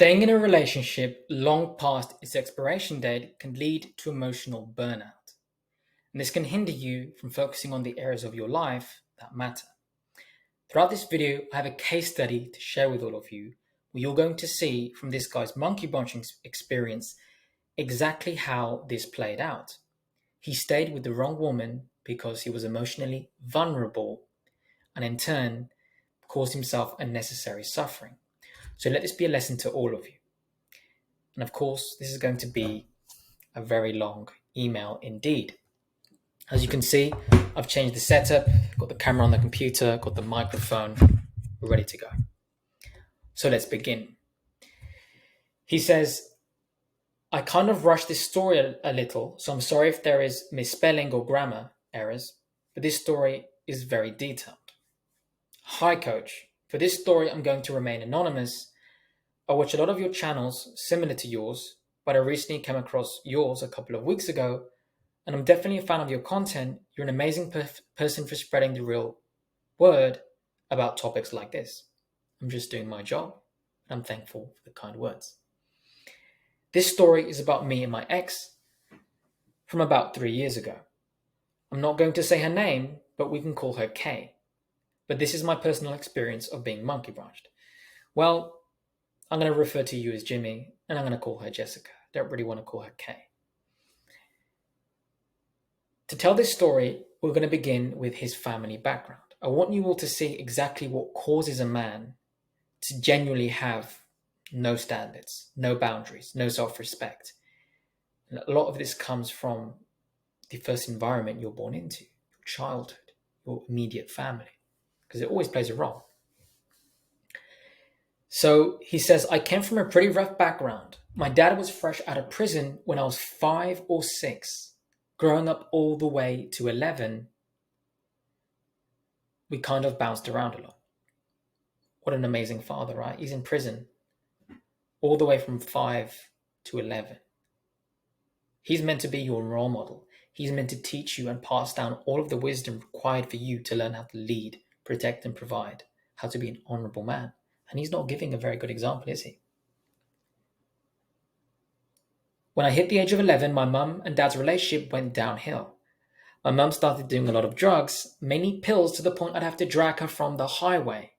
Staying in a relationship long past its expiration date can lead to emotional burnout, and this can hinder you from focusing on the areas of your life that matter. Throughout this video, I have a case study to share with all of you where you're going to see from this guy's monkey bunching experience exactly how this played out. He stayed with the wrong woman because he was emotionally vulnerable and in turn caused himself unnecessary suffering. So let this be a lesson to all of you. And of course, this is going to be a very long email indeed. As you can see, I've changed the setup, got the camera on the computer, got the microphone, we're ready to go. So let's begin. He says, I kind of rushed this story a little, so I'm sorry if there is misspelling or grammar errors, but this story is very detailed. Hi coach, for this story I'm going to remain anonymous. I watch a lot of your channels similar to yours, but I recently came across yours a couple of weeks ago, and I'm definitely a fan of your content. You're an amazing person for spreading the real word about topics like this. I'm just doing my job, and I'm thankful for the kind words. This story is about me and my ex from about 3 years ago. I'm not going to say her name, but we can call her Kay. But this is my personal experience of being monkey branched. Well, I'm going to refer to you as Jimmy, and I'm going to call her Jessica. Don't really want to call her Kay. To tell this story, we're going to begin with his family background. I want you all to see exactly what causes a man to genuinely have no standards, no boundaries, no self-respect. And a lot of this comes from the first environment you're born into, your childhood, your immediate family, because it always plays a role. So he says, I came from a pretty rough background. My dad was fresh out of prison when I was 5 or 6. Growing up all the way to 11, we kind of bounced around a lot. What an amazing father, right? He's in prison all the way from 5 to 11. He's meant to be your role model. He's meant to teach you and pass down all of the wisdom required for you to learn how to lead, protect, and provide, how to be an honorable man. And he's not giving a very good example, is he? When I hit the age of 11, my mum and dad's relationship went downhill. My mum started doing a lot of drugs, mainly pills, to the point I'd have to drag her from the highway.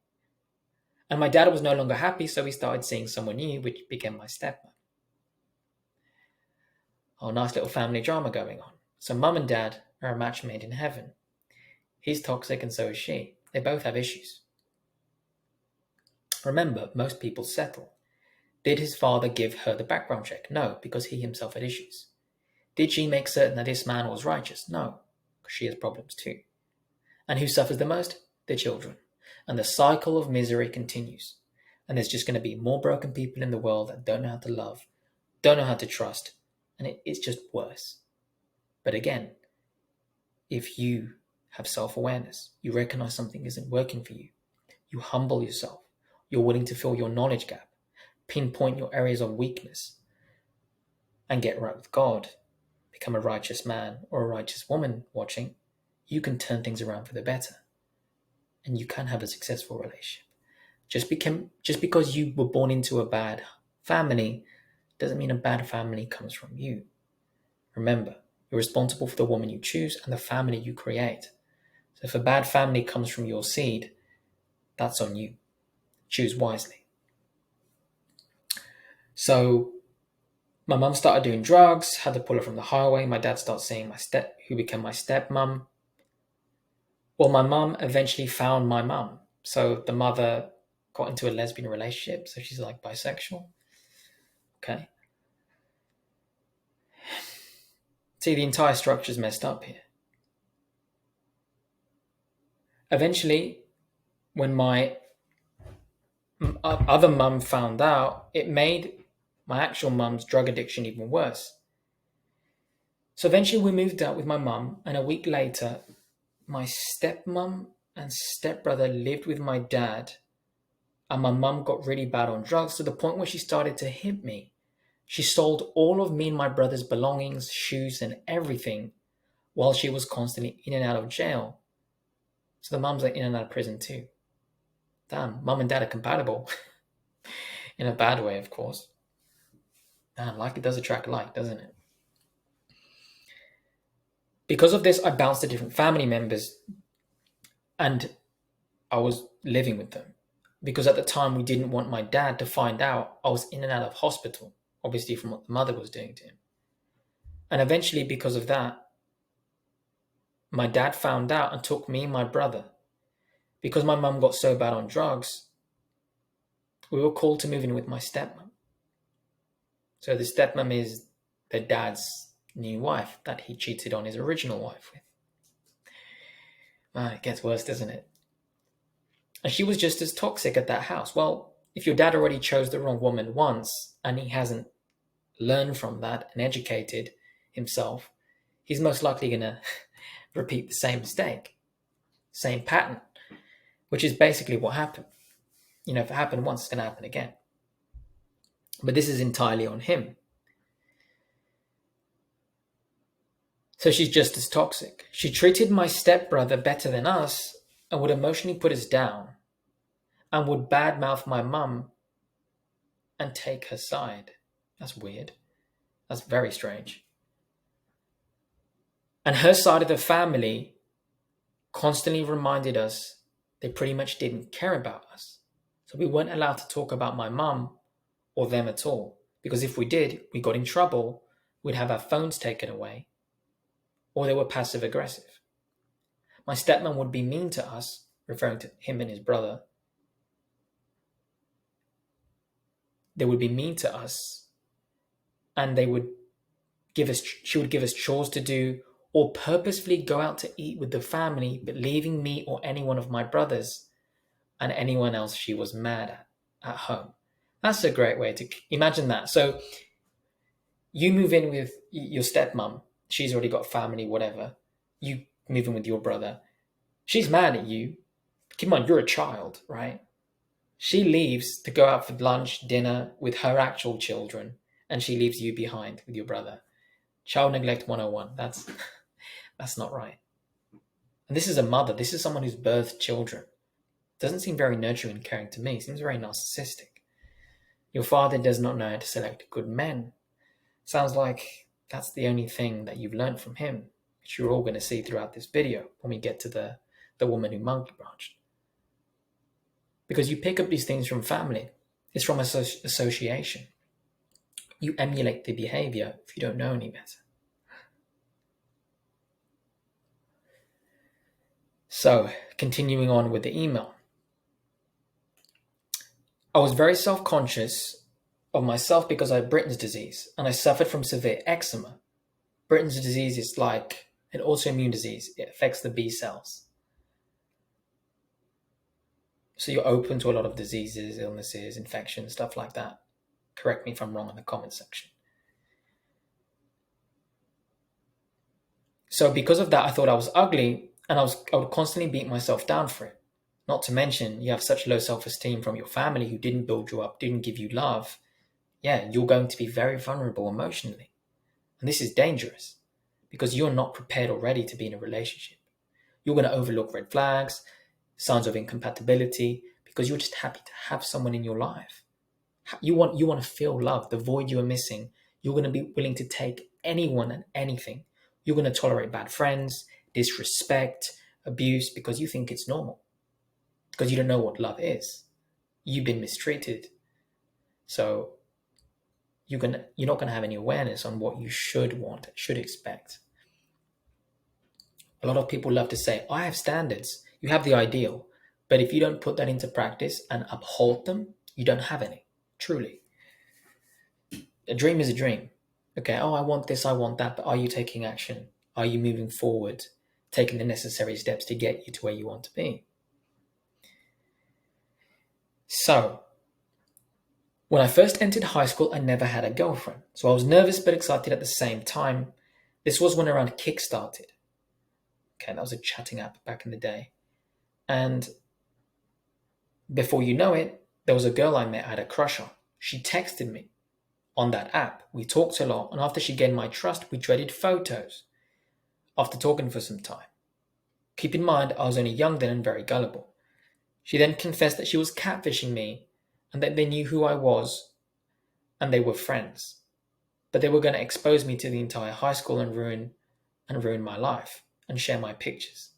And my dad was no longer happy, so he started seeing someone new, which became my stepmom. Oh, nice little family drama going on. So mum and dad are a match made in heaven. He's toxic and so is she. They both have issues. Remember, most people settle. Did his father give her the background check? No, because he himself had issues. Did she make certain that this man was righteous? No, because she has problems too. And who suffers the most? The children. And the cycle of misery continues. And there's just going to be more broken people in the world that don't know how to love, don't know how to trust, and it's just worse. But again, if you have self-awareness, you recognize something isn't working for you, you humble yourself, you're willing to fill your knowledge gap, pinpoint your areas of weakness, and get right with God, become a righteous man or a righteous woman watching, you can turn things around for the better. And you can have a successful relationship. Just because you were born into a bad family doesn't mean a bad family comes from you. Remember, you're responsible for the woman you choose and the family you create. So if a bad family comes from your seed, that's on you. Choose wisely. So my mum started doing drugs, had to pull her from the highway. My dad started seeing who became my stepmom. Well, my mum eventually found my mum. So the mother got into a lesbian relationship, so she's like bisexual. Okay. See, the entire structure's messed up here. Eventually, when my other mum found out, it made my actual mum's drug addiction even worse. So eventually we moved out with my mum, and a week later, my stepmom and stepbrother lived with my dad, and my mum got really bad on drugs to the point where she started to hit me. She sold all of me and my brother's belongings, shoes, and everything while she was constantly in and out of jail. So the mums are in and out of prison too. Damn, mum and dad are compatible. in a bad way, of course. Man, like it does attract like, doesn't it? Because of this, I bounced to different family members and I was living with them. Because at the time, we didn't want my dad to find out I was in and out of hospital, obviously from what the mother was doing to him. And eventually, because of that, my dad found out and took me and my brother. Because my mum got so bad on drugs, we were called to move in with my stepmom. So the stepmom is the dad's new wife that he cheated on his original wife with. It gets worse, doesn't it? And she was just as toxic at that house. Well, if your dad already chose the wrong woman once and he hasn't learned from that and educated himself, he's most likely going to repeat the same mistake, same pattern, which is basically what happened. If it happened once, it's going to happen again. But this is entirely on him. So she's just as toxic. She treated my stepbrother better than us and would emotionally put us down and would badmouth my mum and take her side. That's weird. That's very strange. And her side of the family constantly reminded us they pretty much didn't care about us. So we weren't allowed to talk about my mum or them at all. Because if we did, we got in trouble, we'd have our phones taken away, or they were passive aggressive. My stepmom would be mean to us, referring to him and his brother. They would be mean to us, and she would give us chores to do, or purposefully go out to eat with the family, but leaving me or any one of my brothers and anyone else she was mad at home. That's a great way to imagine that. So you move in with your stepmom. She's already got family, whatever. You move in with your brother. She's mad at you. Keep in mind, you're a child, right? She leaves to go out for lunch, dinner with her actual children, and she leaves you behind with your brother. Child neglect 101. That's not right. And this is a mother. This is someone who's birthed children. Doesn't seem very nurturing and caring to me. Seems very narcissistic. Your father does not know how to select good men. Sounds like that's the only thing that you've learned from him, which you're all going to see throughout this video when we get to the woman who monkey branched. Because you pick up these things from family. It's from association. You emulate the behavior if you don't know any better. So, continuing on with the email. I was very self-conscious of myself because I had Britton's disease and I suffered from severe eczema. Britton's disease is like an autoimmune disease. It affects the B cells. So you're open to a lot of diseases, illnesses, infections, stuff like that. Correct me if I'm wrong in the comment section. So because of that, I thought I was ugly and I would constantly beat myself down for it. Not to mention, you have such low self-esteem from your family who didn't build you up, didn't give you love. Yeah, you're going to be very vulnerable emotionally. And this is dangerous because you're not prepared or ready to be in a relationship. You're going to overlook red flags, signs of incompatibility, because you're just happy to have someone in your life. You want to feel love, the void you are missing. You're going to be willing to take anyone and anything. You're going to tolerate bad friends, disrespect, abuse, because you think it's normal. Because you don't know what love is. You've been mistreated. So you're not going to have any awareness on what you should want, should expect. A lot of people love to say, I have standards. You have the ideal. But if you don't put that into practice and uphold them, you don't have any, truly. A dream is a dream. Okay, I want this, I want that, but are you taking action? Are you moving forward, taking the necessary steps to get you to where you want to be? So, when I first entered high school, I never had a girlfriend. So I was nervous but excited at the same time. This was when around Kick started. Okay, that was a chatting app back in the day. And before you know it, there was a girl I met I had a crush on. She texted me on that app. We talked a lot, and after she gained my trust, we traded photos after talking for some time. Keep in mind, I was only young then and very gullible. She then confessed that she was catfishing me and that they knew who I was and they were friends. But they were going to expose me to the entire high school and ruin my life and share my pictures.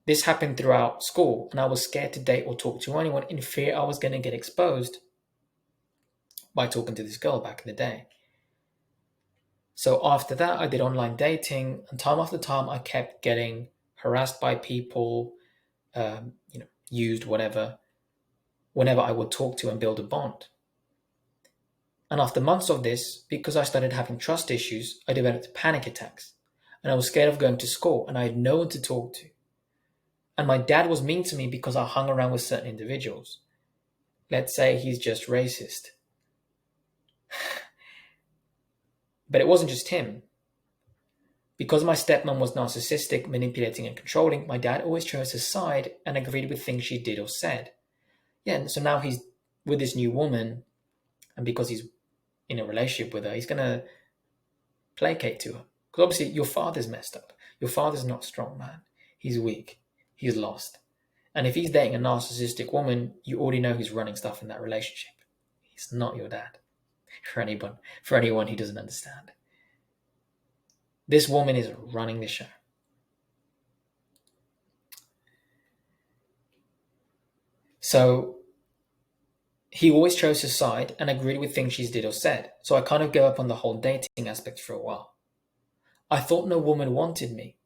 This happened throughout school, and I was scared to date or talk to anyone in fear I was going to get exposed by talking to this girl back in the day. So after that, I did online dating, and time after time, I kept getting harassed by people, used, whatever, whenever I would talk to and build a bond. And after months of this, because I started having trust issues, I developed panic attacks, and I was scared of going to school, and I had no one to talk to. And my dad was mean to me because I hung around with certain individuals. Let's say he's just racist. But it wasn't just him. Because my stepmom was narcissistic, manipulating, and controlling, my dad always chose his side and agreed with things she did or said. Yeah, and so now he's with this new woman, and because he's in a relationship with her, he's going to placate to her. Because obviously your father's messed up. Your father's not strong, man. He's weak. He's lost. And if he's dating a narcissistic woman, you already know who's running stuff in that relationship. He's not your dad. For anyone who doesn't understand. This woman is running the show. So he always chose his side and agreed with things she did or said. So I kind of gave up on the whole dating aspect for a while. I thought no woman wanted me.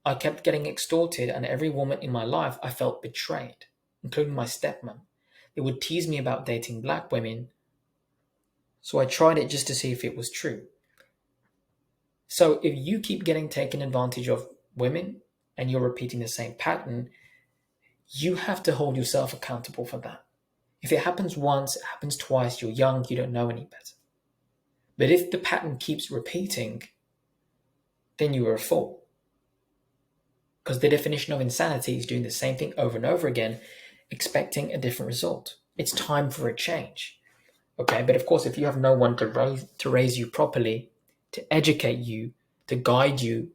I kept getting extorted, and every woman in my life I felt betrayed, including my stepmom. They would tease me about dating black women, so I tried it just to see if it was true. So if you keep getting taken advantage of women and you're repeating the same pattern, you have to hold yourself accountable for that. If it happens once, it happens twice, you're young, you don't know any better. But if the pattern keeps repeating, then you are a fool. Because the definition of insanity is doing the same thing over and over again, expecting a different result. It's time for a change. Okay, but of course, if you have no one to raise you properly, to educate you, to guide you,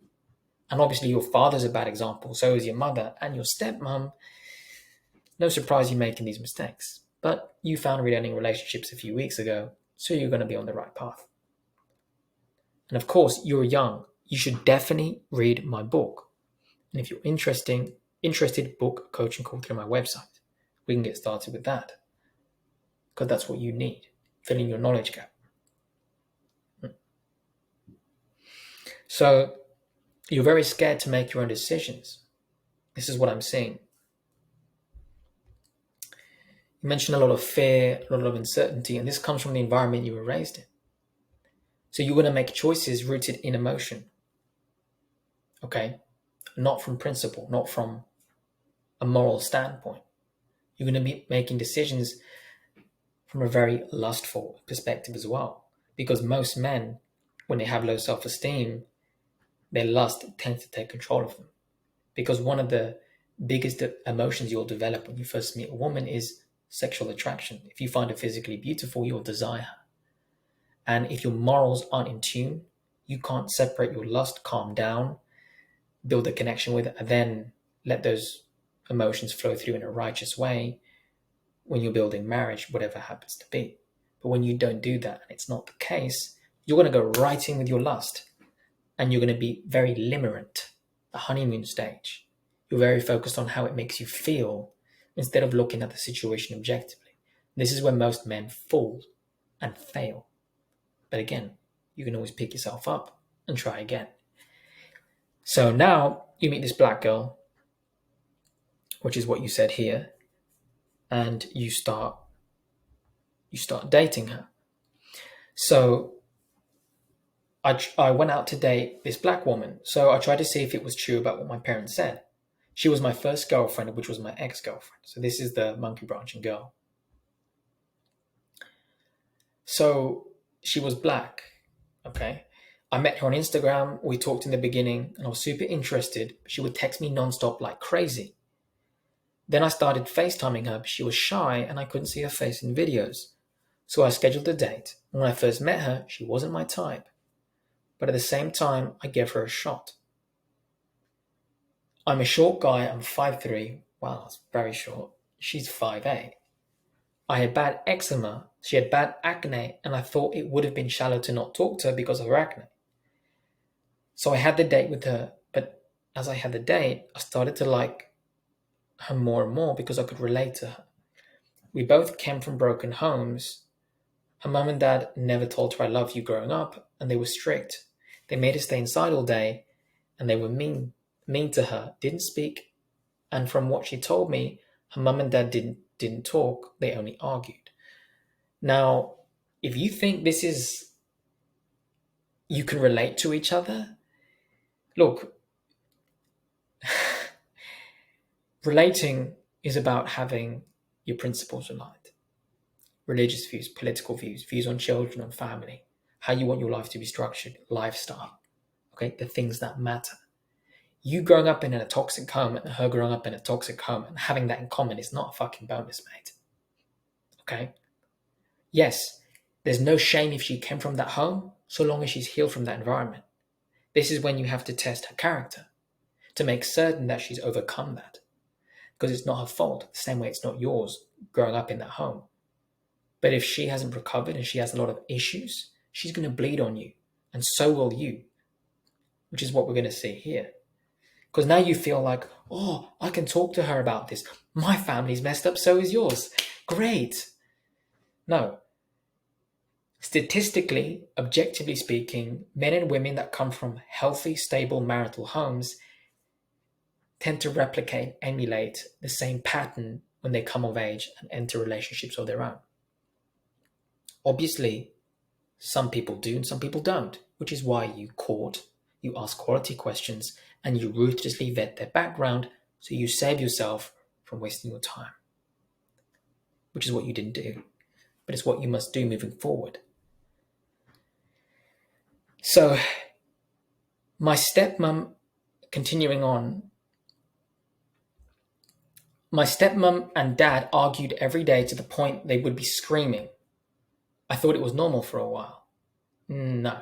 and obviously your father's a bad example, so is your mother and your stepmom, no surprise you're making these mistakes. But you found relearning relationships a few weeks ago, so you're going to be on the right path. And of course, you're young. You should definitely read my book. And if you're interested, book a coaching call through my website. We can get started with that. Because that's what you need. Filling your knowledge gap. So you're very scared to make your own decisions. This is what I'm seeing. You mentioned a lot of fear, a lot of uncertainty, and this comes from the environment you were raised in. So you're going to make choices rooted in emotion. Okay? Not from principle, not from a moral standpoint. You're going to be making decisions from a very lustful perspective as well. Because most men, when they have low self-esteem, their lust tends to take control of them. Because one of the biggest emotions you'll develop when you first meet a woman is sexual attraction. If you find her physically beautiful, you'll desire her. And if your morals aren't in tune, you can't separate your lust, calm down, build a connection with it, and then let those emotions flow through in a righteous way when you're building marriage, whatever happens to be. But when you don't do that, and it's not the case, you're going to go right in with your lust, and you're going to be very limerent, the honeymoon stage. You're very focused on how it makes you feel instead of looking at the situation objectively. This is where most men fall and fail. But again, you can always pick yourself up and try again. So now you meet this black girl, which is what you said here, and you start dating her. So I went out to date this black woman. So I tried to see if it was true about what my parents said. She was my first girlfriend, which was my ex-girlfriend. So this is the monkey branching girl. So she was black, okay? I met her on Instagram. We talked in the beginning, and I was super interested. She would text me nonstop like crazy. Then I started FaceTiming her, but she was shy, and I couldn't see her face in videos. So I scheduled a date. When I first met her, she wasn't my type. But at the same time, I gave her a shot. I'm a short guy. I'm 5'3". Wow, that's very short. She's 5'8". I had bad eczema, she had bad acne, and I thought it would have been shallow to not talk to her because of her acne. So I had the date with her, but as I had the date, I started to like her more and more because I could relate to her. We both came from broken homes. Her mum and dad never told her I love you growing up, and they were strict. They made her stay inside all day, and they were mean to her, didn't speak, and from what she told me, her mum and dad didn't talk, they only argued. Now, if you think this is you can relate to each other, look, relating is about having your principles aligned. Religious views, political views, views on children, on family, how you want your life to be structured, lifestyle, okay, the things that matter. You growing up in a toxic home and her growing up in a toxic home and having that in common is not a fucking bonus, mate. Okay? Yes, there's no shame if she came from that home, so long as she's healed from that environment. This is when you have to test her character to make certain that she's overcome that. Because it's not her fault, the same way it's not yours growing up in that home. But if she hasn't recovered and she has a lot of issues, she's going to bleed on you. And so will you, which is what we're going to see here. Because now you feel like, oh, I can talk to her about this. My family's messed up, so is yours. Great. No. Statistically, objectively speaking, men and women that come from healthy, stable marital homes tend to replicate, emulate the same pattern when they come of age and enter relationships of their own. Obviously, some people do and some people don't, which is why you court, you ask quality questions, and you ruthlessly vet their background so you save yourself from wasting your time. Which is what you didn't do, but it's what you must do moving forward. So, my stepmom, continuing on, my stepmom and dad argued every day to the point they would be screaming. I thought it was normal for a while. No.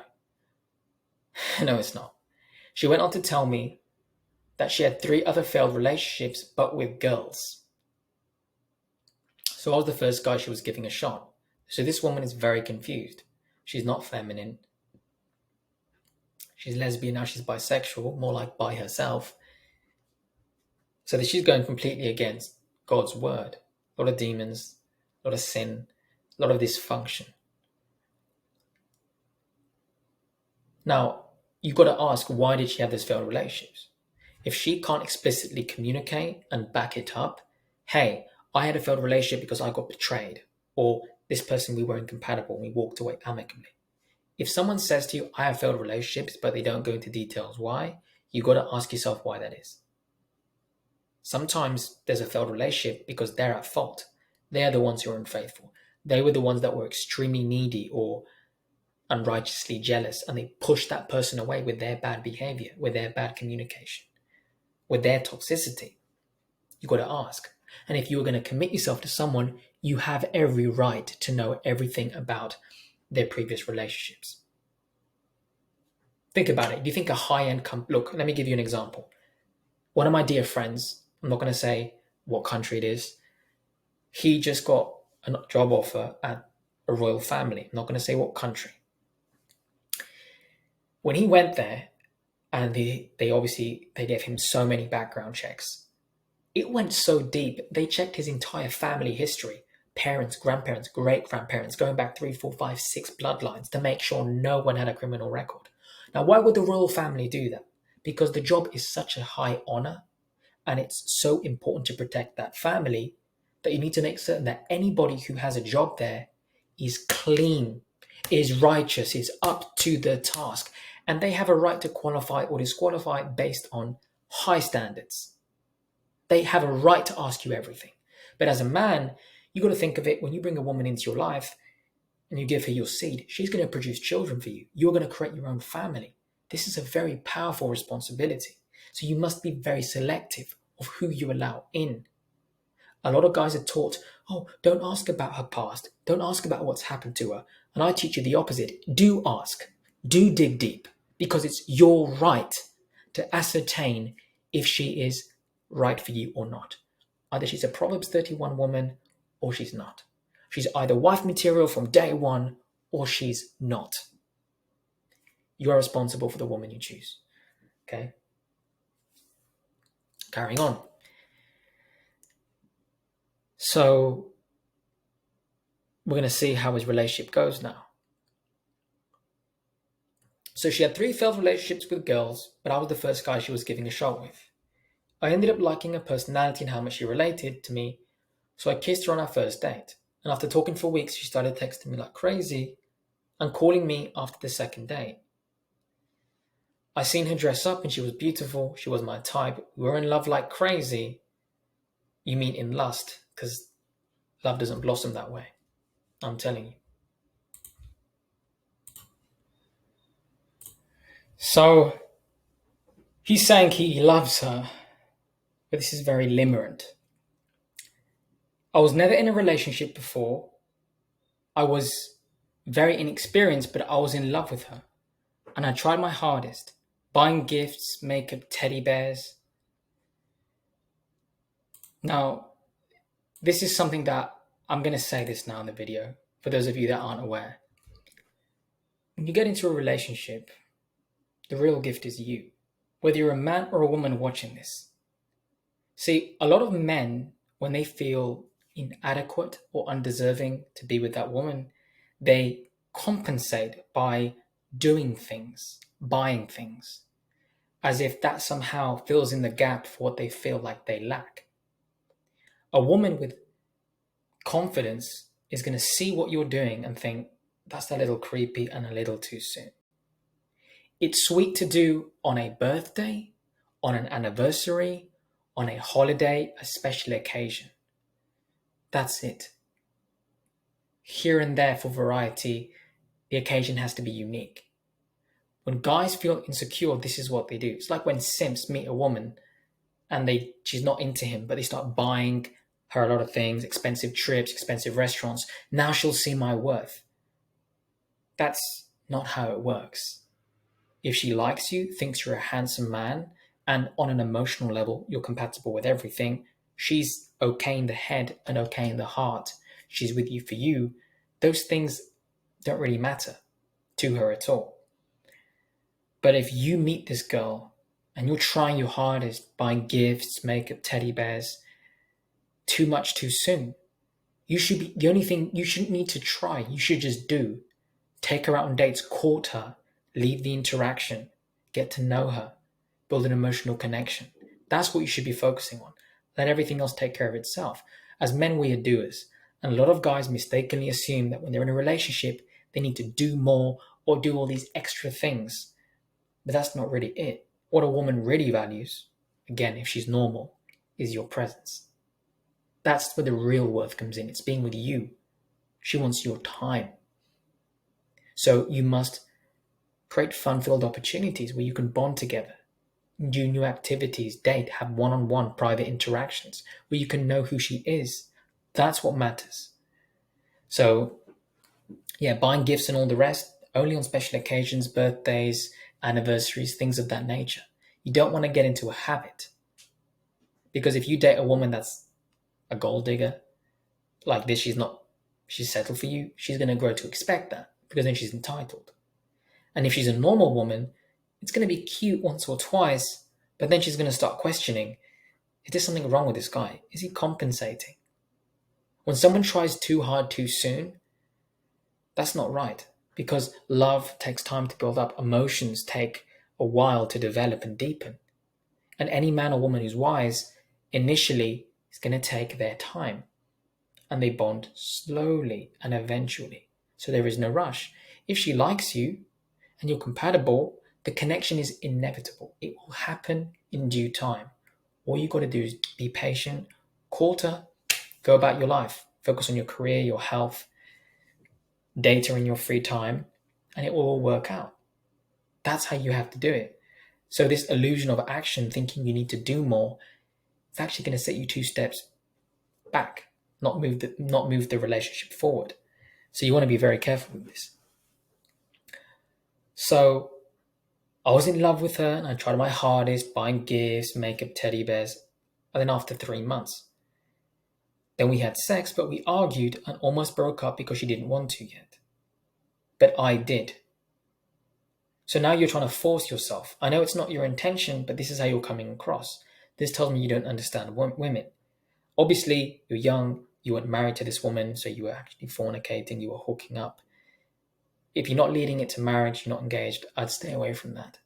No, it's not. She went on to tell me that she had 3 other failed relationships, but with girls. So I was the first guy she was giving a shot. So this woman is very confused. She's not feminine. She's lesbian, now she's bisexual, more like by herself. So that she's going completely against God's word. A lot of demons, a lot of sin, a lot of dysfunction. Now, you've got to ask, why did she have those failed relationships? If she can't explicitly communicate and back it up, hey, I had a failed relationship because I got betrayed, or this person, we were incompatible, we walked away amicably. If someone says to you, I have failed relationships, but they don't go into details why, you've got to ask yourself why that is. Sometimes there's a failed relationship because they're at fault. They're the ones who are unfaithful. They were the ones that were extremely needy or unrighteously jealous, and they pushed that person away with their bad behavior, with their bad communication, with their toxicity. You've got to ask. And if you're going to commit yourself to someone, you have every right to know everything about their previous relationships. Think about it. Do you think a high-end look, let me give you an example. One of my dear friends, I'm not going to say what country it is, he just got a job offer at a royal family. I'm not going to say what country. When he went there, and they gave him so many background checks. It went so deep, they checked his entire family history. Parents, grandparents, great-grandparents, going back 3, 4, 5, 6 bloodlines to make sure no one had a criminal record. Now, why would the royal family do that? Because the job is such a high honor, and it's so important to protect that family that you need to make certain that anybody who has a job there is clean, is righteous, is up to the task, and they have a right to qualify or disqualify based on high standards. They have a right to ask you everything. But as a man, you got to think of it, when you bring a woman into your life and you give her your seed, she's going to produce children for you. You're going to create your own family. This is a very powerful responsibility. So you must be very selective of who you allow in. A lot of guys are taught, oh, don't ask about her past. Don't ask about what's happened to her. And I teach you the opposite. Do ask. Do dig deep. Because it's your right to ascertain if she is right for you or not. Either she's a Proverbs 31 woman or she's not. She's either wife material from day one or she's not. You are responsible for the woman you choose. Okay? Carrying on. So we're going to see how his relationship goes now. So she had 3 failed relationships with girls, but I was the first guy she was giving a shot with. I ended up liking her personality and how much she related to me, so I kissed her on our first date. And after talking for weeks, she started texting me like crazy and calling me after the second date. I seen her dress up and she was beautiful. She was my type. We were in love like crazy. You mean in lust, because love doesn't blossom that way. I'm telling you. So he's saying he loves her, but this is very limerent. I was never in a relationship before. I was very inexperienced, but I was in love with her. And I tried my hardest, buying gifts, makeup, teddy bears. Now, this is something that I'm going to say this now in the video, for those of you that aren't aware. When you get into a relationship, the real gift is you, whether you're a man or a woman watching this. See, a lot of men, when they feel inadequate or undeserving to be with that woman, they compensate by doing things, buying things, as if that somehow fills in the gap for what they feel like they lack. A woman with confidence is going to see what you're doing and think, that's a little creepy and a little too soon. It's sweet to do on a birthday, on an anniversary, on a holiday, a special occasion. That's it. Here and there for variety, the occasion has to be unique. When guys feel insecure, this is what they do. It's like when simps meet a woman and she's not into him, but they start buying her a lot of things, expensive trips, expensive restaurants. Now she'll see my worth. That's not how it works. If she likes you, thinks you're a handsome man, and on an emotional level, you're compatible with everything, she's okay in the head and okay in the heart, she's with you for you, those things don't really matter to her at all. But if you meet this girl and you're trying your hardest, buying gifts, makeup, teddy bears, too much too soon, the only thing you shouldn't need to try, you should just do. Take her out on dates, court her, leave the interaction, get to know her, build an emotional connection. That's what you should be focusing on. Let everything else take care of itself. As men, we are doers. And a lot of guys mistakenly assume that when they're in a relationship, they need to do more or do all these extra things. But that's not really it. What a woman really values, again, if she's normal, is your presence. That's where the real worth comes in. It's being with you. She wants your time. So you must create fun-filled opportunities where you can bond together, do new activities, date, have one-on-one private interactions where you can know who she is. That's what matters. So, yeah, buying gifts and all the rest, only on special occasions, birthdays, anniversaries, things of that nature. You don't want to get into a habit. Because if you date a woman that's a gold digger, like this, she's settled for you, she's going to grow to expect that, because then she's entitled. And if she's a normal woman, it's going to be cute once or twice, but then she's going to start questioning, is there something wrong with this guy? Is he compensating? When someone tries too hard too soon, that's not right, because love takes time to build up. Emotions take a while to develop and deepen. And any man or woman who's wise, initially, is going to take their time. And they bond slowly and eventually. So there is no rush. If she likes you and you're compatible, the connection is inevitable. It will happen in due time. All you got to do is be patient, court her, go about your life, focus on your career, your health, date her in your free time, and it will all work out. That's how you have to do it. So this illusion of action, thinking you need to do more, it's actually going to set you 2 steps back, not move the relationship forward. So you want to be very careful with this. So I was in love with her and I tried my hardest, buying gifts, makeup, teddy bears. And then after 3 months, Then we had sex, but we argued and almost broke up because she didn't want to yet. But I did. So now you're trying to force yourself. I know it's not your intention, but this is how you're coming across. This tells me you don't understand women. Obviously, you're young, you weren't married to this woman, so you were actually fornicating, you were hooking up. If you're not leading it to marriage, you're not engaged, I'd stay away from that.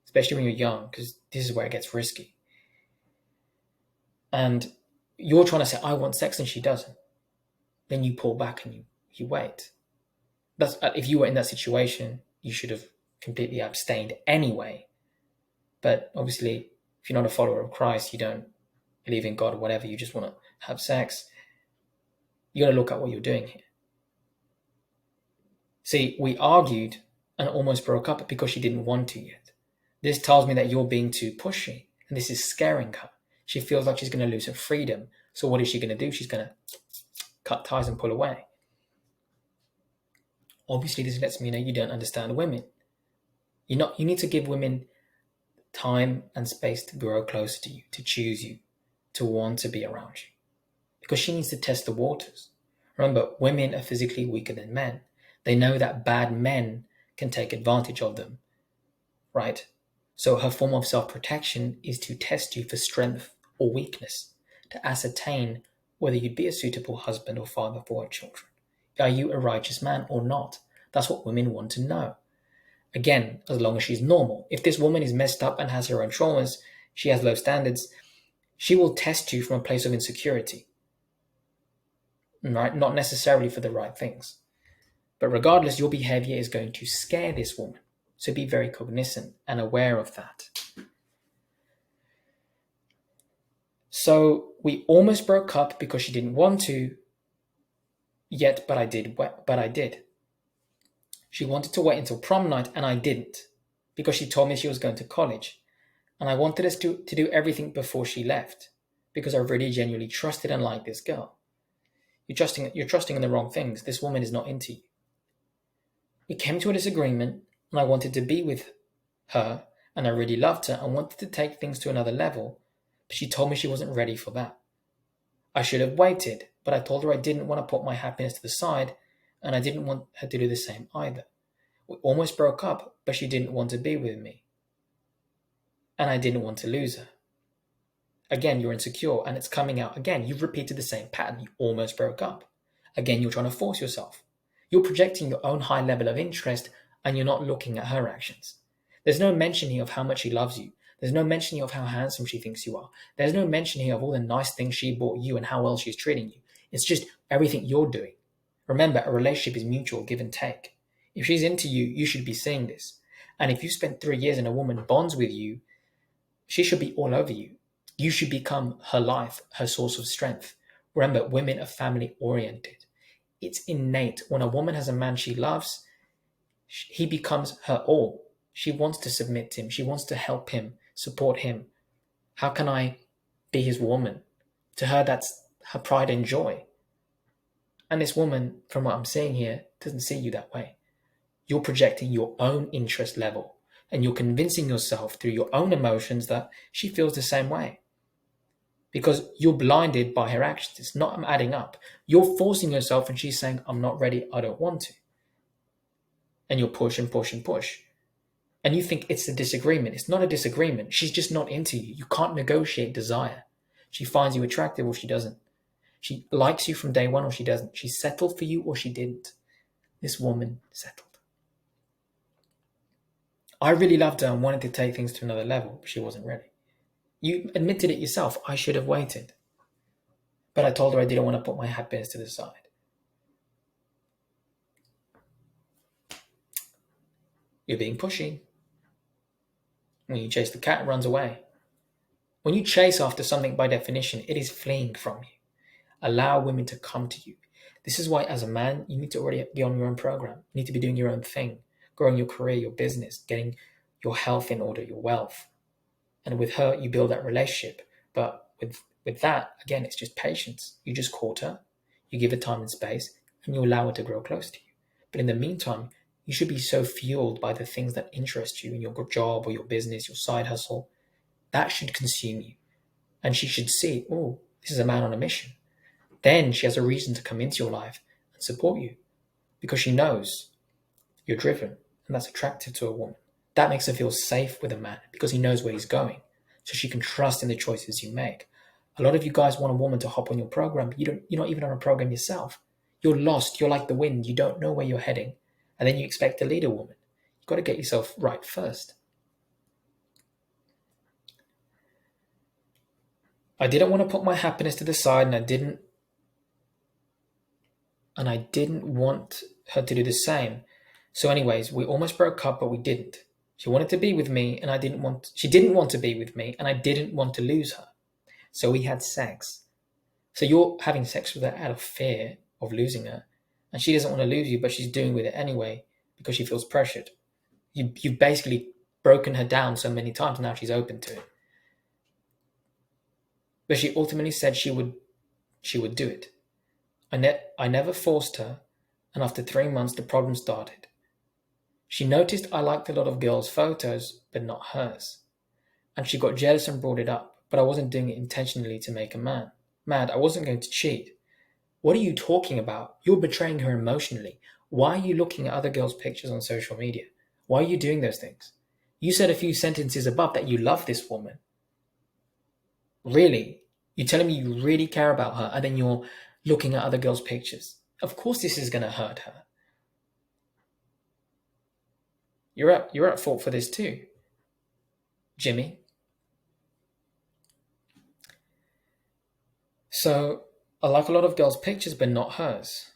Especially when you're young, because this is where it gets risky. And you're trying to say, I want sex, and she doesn't. Then you pull back and you wait. That's if you were in that situation, you should have completely abstained anyway. But obviously, if you're not a follower of Christ, you don't believe in God or whatever, you just want to have sex, you got to look at what you're doing here. See, we argued and almost broke up because she didn't want to yet. This tells me that you're being too pushy, and this is scaring her. She feels like she's going to lose her freedom. So what is she going to do? She's going to cut ties and pull away. Obviously, this lets me know you don't understand women. You need to give women time and space to grow closer to you, to choose you, to want to be around you. Because she needs to test the waters. Remember, women are physically weaker than men. They know that bad men can take advantage of them, right? So her form of self-protection is to test you for strength or weakness, to ascertain whether you'd be a suitable husband or father for her children. Are you a righteous man or not? That's what women want to know. Again, as long as she's normal. If this woman is messed up and has her own traumas, she has low standards, she will test you from a place of insecurity, right? Not necessarily for the right things. But regardless, your behavior is going to scare this woman. So be very cognizant and aware of that. So we almost broke up because she didn't want to yet, but I did. She wanted to wait until prom night, and I didn't, because she told me she was going to college. And I wanted us to do everything before she left, because I really genuinely trusted and liked this girl. You're trusting in the wrong things. This woman is not into you. We came to a disagreement, and I wanted to be with her, and I really loved her and wanted to take things to another level, but she told me she wasn't ready for that. I should have waited, but I told her I didn't want to put my happiness to the side, and I didn't want her to do the same either. We almost broke up, but she didn't want to be with me, and I didn't want to lose her. Again, you're insecure, and it's coming out. Again, you've repeated the same pattern. You almost broke up. Again, you're trying to force yourself. You're projecting your own high level of interest, and you're not looking at her actions. There's no mention here of how much she loves you. There's no mention here of how handsome she thinks you are. There's no mention here of all the nice things she bought you and how well she's treating you. It's just everything you're doing. Remember, a relationship is mutual, give and take. If she's into you, you should be seeing this. And if you spent 3 years and a woman bonds with you, she should be all over you. You should become her life, her source of strength. Remember, women are family oriented. It's innate. When a woman has a man she loves, he becomes her all. She wants to submit to him. She wants to help him, support him. How can I be his woman? To her, that's her pride and joy. And this woman, from what I'm seeing here, doesn't see you that way. You're projecting your own interest level, and you're convincing yourself through your own emotions that she feels the same way. Because you're blinded by her actions. It's not adding up. You're forcing yourself, and she's saying, I'm not ready, I don't want to. And you're push and push and push. And you think it's a disagreement. It's not a disagreement. She's just not into you. You can't negotiate desire. She finds you attractive or she doesn't. She likes you from day one or she doesn't. She settled for you or she didn't. This woman settled. I really loved her and wanted to take things to another level, but she wasn't ready. You admitted it yourself. I should have waited. But I told her I didn't want to put my happiness to the side. You're being pushy. When you chase the cat, it runs away. When you chase after something, by definition, it is fleeing from you. Allow women to come to you. This is why, as a man, you need to already be on your own program. You need to be doing your own thing, growing your career, your business, getting your health in order, your wealth. And with her, you build that relationship. But with that, again, it's just patience. You just court her, you give her time and space, and you allow her to grow close to you. But in the meantime, you should be so fueled by the things that interest you in your job or your business, your side hustle. That should consume you. And she should see, oh, this is a man on a mission. then she has a reason to come into your life and support you because she knows you're driven, and that's attractive to a woman. That makes her feel safe with a man because he knows where he's going, so she can trust in the choices you make. A lot of you guys want a woman to hop on your program, but you're not even on a program yourself. You're lost. You're like the wind. You don't know where you're heading, and then you expect to lead a woman. You've got to get yourself right first. I didn't want to put my happiness to the side, and I didn't want her to do the same. So anyways, we almost broke up, but we didn't. She wanted to be with me, and she didn't want to be with me, and I didn't want to lose her. So we had sex. So you're having sex with her out of fear of losing her, and she doesn't want to lose you, but she's doing with it anyway because she feels pressured. You've basically broken her down so many times, now she's open to it. But she ultimately said she would do it. I never forced her, and after 3 months the problem started. She noticed I liked a lot of girls' photos, but not hers. And she got jealous and brought it up, but I wasn't doing it intentionally to make her mad. I wasn't going to cheat. What are you talking about? You're betraying her emotionally. Why are you looking at other girls' pictures on social media? Why are you doing those things? You said a few sentences above that you love this woman. Really? You're telling me you really care about her, and then you're looking at other girls' pictures? Of course this is going to hurt her. You're at fault for this too, Jimmy. So, I like a lot of girls' pictures, but not hers.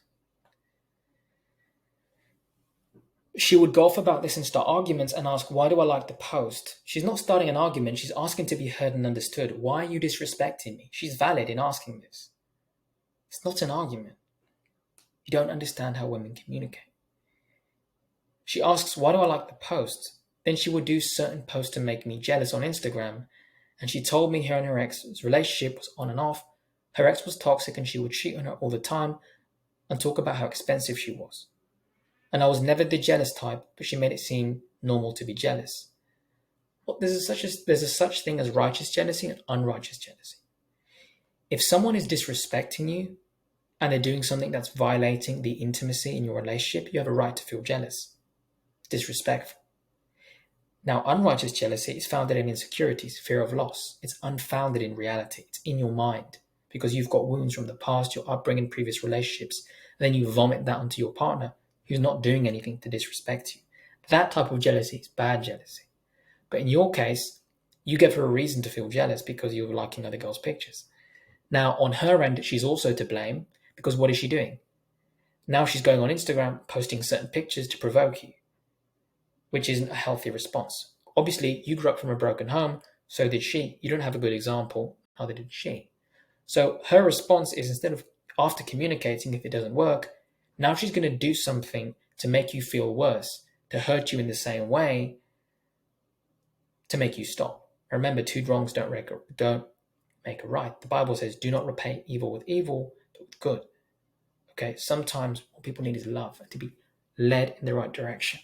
She would go off about this and start arguments and ask, why do I like the post? She's not starting an argument, she's asking to be heard and understood. Why are you disrespecting me? She's valid in asking this. It's not an argument. You don't understand how women communicate. She asks, why do I like the post? Then she would do certain posts to make me jealous on Instagram. And she told me her and her ex's relationship was on and off. Her ex was toxic and she would cheat on her all the time and talk about how expensive she was. And I was never the jealous type, but she made it seem normal to be jealous. Well, there's a such thing as righteous jealousy and unrighteous jealousy. If someone is disrespecting you and they're doing something that's violating the intimacy in your relationship, you have a right to feel jealous. Disrespectful. Now, unrighteous jealousy is founded in insecurities, fear of loss. It's unfounded in reality. It's in your mind because you've got wounds from the past, your upbringing, previous relationships, and then you vomit that onto your partner who's not doing anything to disrespect you. That type of jealousy is bad jealousy. But in your case, you give her a reason to feel jealous because you're liking other girls' pictures. Now, on her end, she's also to blame because what is she doing? Now she's going on Instagram, posting certain pictures to provoke you, which isn't a healthy response. Obviously, you grew up from a broken home, so did she. You don't have a good example, neither did she. So her response is, instead of after communicating, if it doesn't work, now she's going to do something to make you feel worse, to hurt you in the same way, to make you stop. Remember, two wrongs don't make a right. The Bible says, do not repay evil with evil, but with good. Okay, sometimes what people need is love and to be led in the right direction.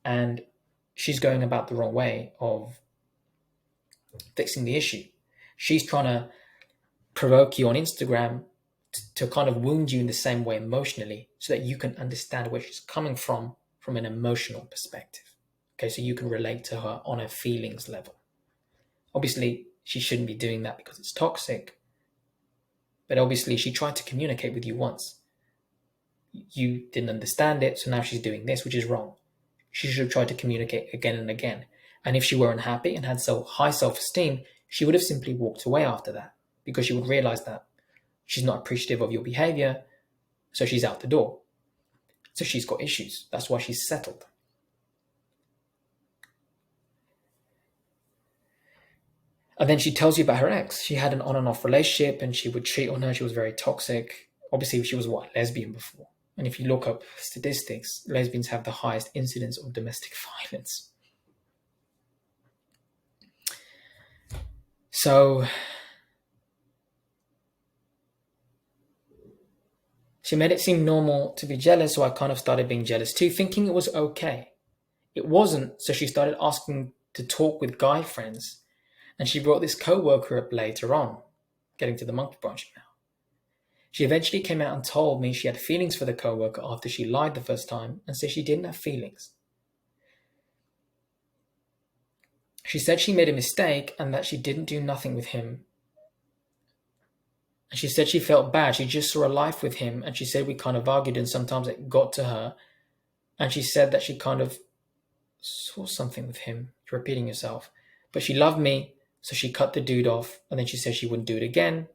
And she's going about the wrong way of fixing the issue. She's trying to provoke you on Instagram to kind of wound you in the same way emotionally so that you can understand where she's coming from an emotional perspective. Okay, so you can relate to her on a feelings level. Obviously, she shouldn't be doing that because it's toxic. But obviously, she tried to communicate with you once. You didn't understand it, so now she's doing this, which is wrong. She should have tried to communicate again and again. And if she were unhappy and had so high self-esteem, she would have simply walked away after that because she would realize that she's not appreciative of your behavior, so she's out the door. So she's got issues. That's why she's settled. And then she tells you about her ex. She had an on and off relationship and she would cheat on her. She was very toxic. Obviously, she was lesbian before. And if you look up statistics, lesbians have the highest incidence of domestic violence. So she made it seem normal to be jealous, so I kind of started being jealous too, thinking it was okay. It wasn't, so she started asking to talk with guy friends. And she brought this co-worker up later on, getting to the monkey branching now. She eventually came out and told me she had feelings for the coworker after she lied the first time and said she didn't have feelings. She said she made a mistake and that she didn't do nothing with him. And she said she felt bad. She just saw a life with him, and she said we kind of argued and sometimes it got to her. And she said that she kind of saw something with him. You're repeating yourself. But she loved me, so she cut the dude off, and then she said she wouldn't do it again.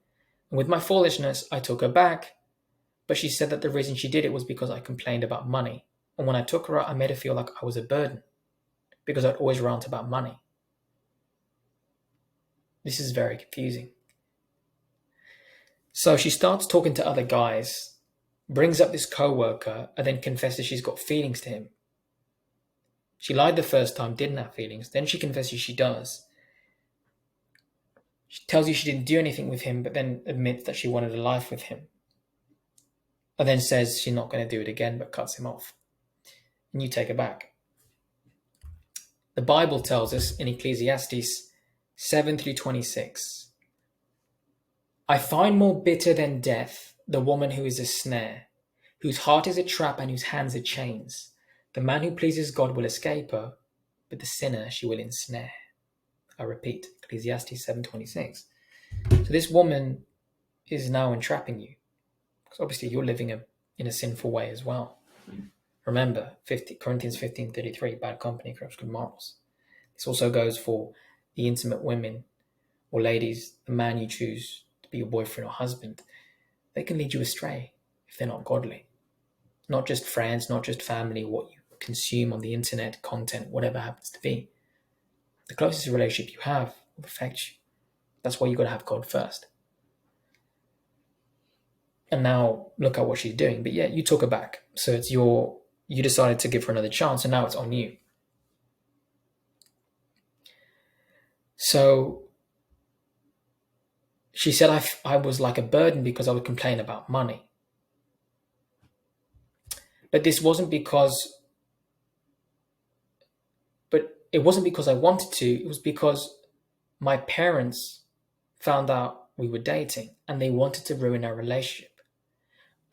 And with my foolishness, I took her back. But she said that the reason she did it was because I complained about money. And when I took her out, I made her feel like I was a burden because I'd always rant about money. This is very confusing. So she starts talking to other guys, brings up this coworker, and then confesses she's got feelings to him. She lied the first time, didn't have feelings. Then she confesses she does. She tells you she didn't do anything with him, but then admits that she wanted a life with him. And then says she's not going to do it again, but cuts him off. And you take her back. The Bible tells us in Ecclesiastes 7-26, I find more bitter than death the woman who is a snare, whose heart is a trap and whose hands are chains. The man who pleases God will escape her, but the sinner she will ensnare. I repeat, Ecclesiastes 7:26. So this woman is now entrapping you, because obviously you're living in a sinful way as well. Remember, Corinthians 15:33, bad company corrupts good morals. This also goes for the intimate women or ladies, the man you choose to be your boyfriend or husband. They can lead you astray if they're not godly. Not just friends, not just family, what you consume on the internet, content, whatever happens to be. The closest relationship you have will affect you. That's why you've got to have God first. And now look at what she's doing. But yeah, you took her back. So it's you decided to give her another chance, and now it's on you. So she said I was like a burden because I would complain about money. But it wasn't because I wanted to. It was because my parents found out we were dating and they wanted to ruin our relationship.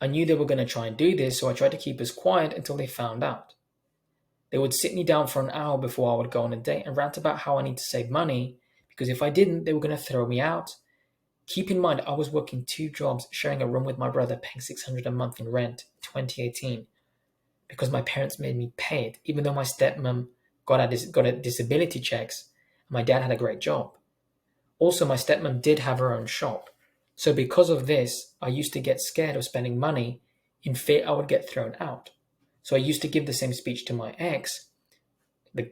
I knew they were going to try and do this, so I tried to keep us quiet until they found out. They would sit me down for an hour before I would go on a date and rant about how I need to save money, because if I didn't, they were going to throw me out. Keep in mind, I was working 2 jobs, sharing a room with my brother, paying $600 a month in rent in 2018, because my parents made me pay it, even though my stepmom got a disability checks, and my dad had a great job. Also, my stepmom did have her own shop. So because of this, I used to get scared of spending money in fear I would get thrown out. So I used to give the same speech to my ex, the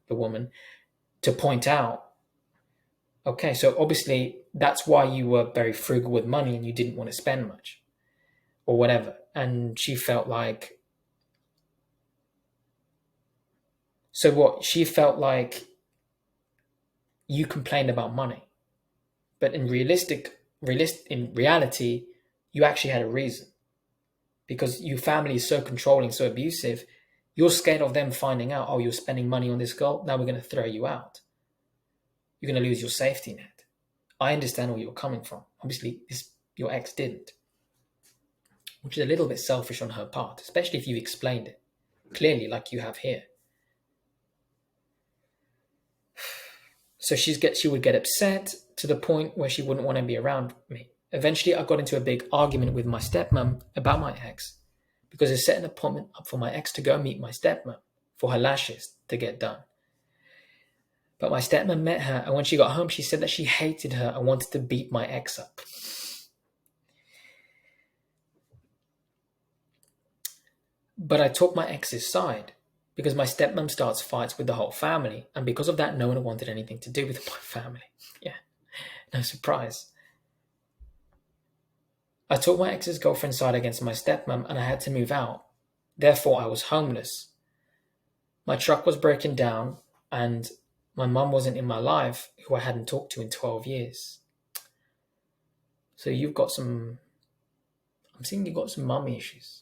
woman, to point out, okay, so obviously that's why you were very frugal with money and you didn't want to spend much or whatever. And she felt like, she felt like you complained about money. But in reality, you actually had a reason. Because your family is so controlling, so abusive, you're scared of them finding out, oh, you're spending money on this girl, now we're going to throw you out. You're going to lose your safety net. I understand where you're coming from. Obviously, your ex didn't. Which is a little bit selfish on her part, especially if you explained it clearly like you have here. So she would get upset to the point where she wouldn't want to be around me. Eventually, I got into a big argument with my stepmom about my ex because I set an appointment up for my ex to go meet my stepmom for her lashes to get done. But my stepmom met her, and when she got home, she said that she hated her and wanted to beat my ex up. But I took my ex's side because my stepmom starts fights with the whole family, and because of that, no one wanted anything to do with my family. Yeah, no surprise. I took my ex's girlfriend's side against my stepmom, and I had to move out. Therefore, I was homeless. My truck was breaking down, and my mum wasn't in my life, who I hadn't talked to in 12 years. So I'm seeing you've got some mummy issues.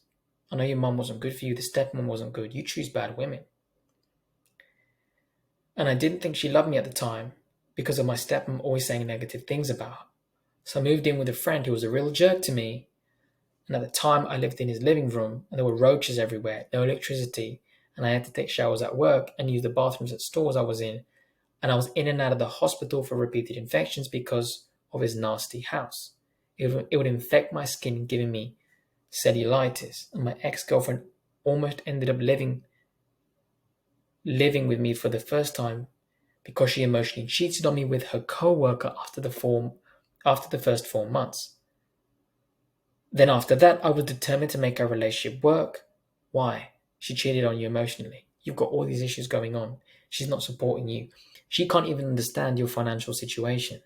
I know your mum wasn't good for you, the stepmom wasn't good. You choose bad women. And I didn't think she loved me at the time because of my stepmom always saying negative things about her. So I moved in with a friend who was a real jerk to me, And at the time, I lived in his living room, and there were roaches everywhere, no electricity, and I had to take showers at work and use the bathrooms at stores I was in. And I was in and out of the hospital for repeated infections because of his nasty house. It would infect my skin, giving me cellulitis. And my ex-girlfriend almost ended up living with me for the first time because she emotionally cheated on me with her co-worker after the first 4 months. Then after that, I was determined to make our relationship work. Why? She cheated on you emotionally. You've got all these issues going on. She's not supporting you. She can't even understand your financial situation.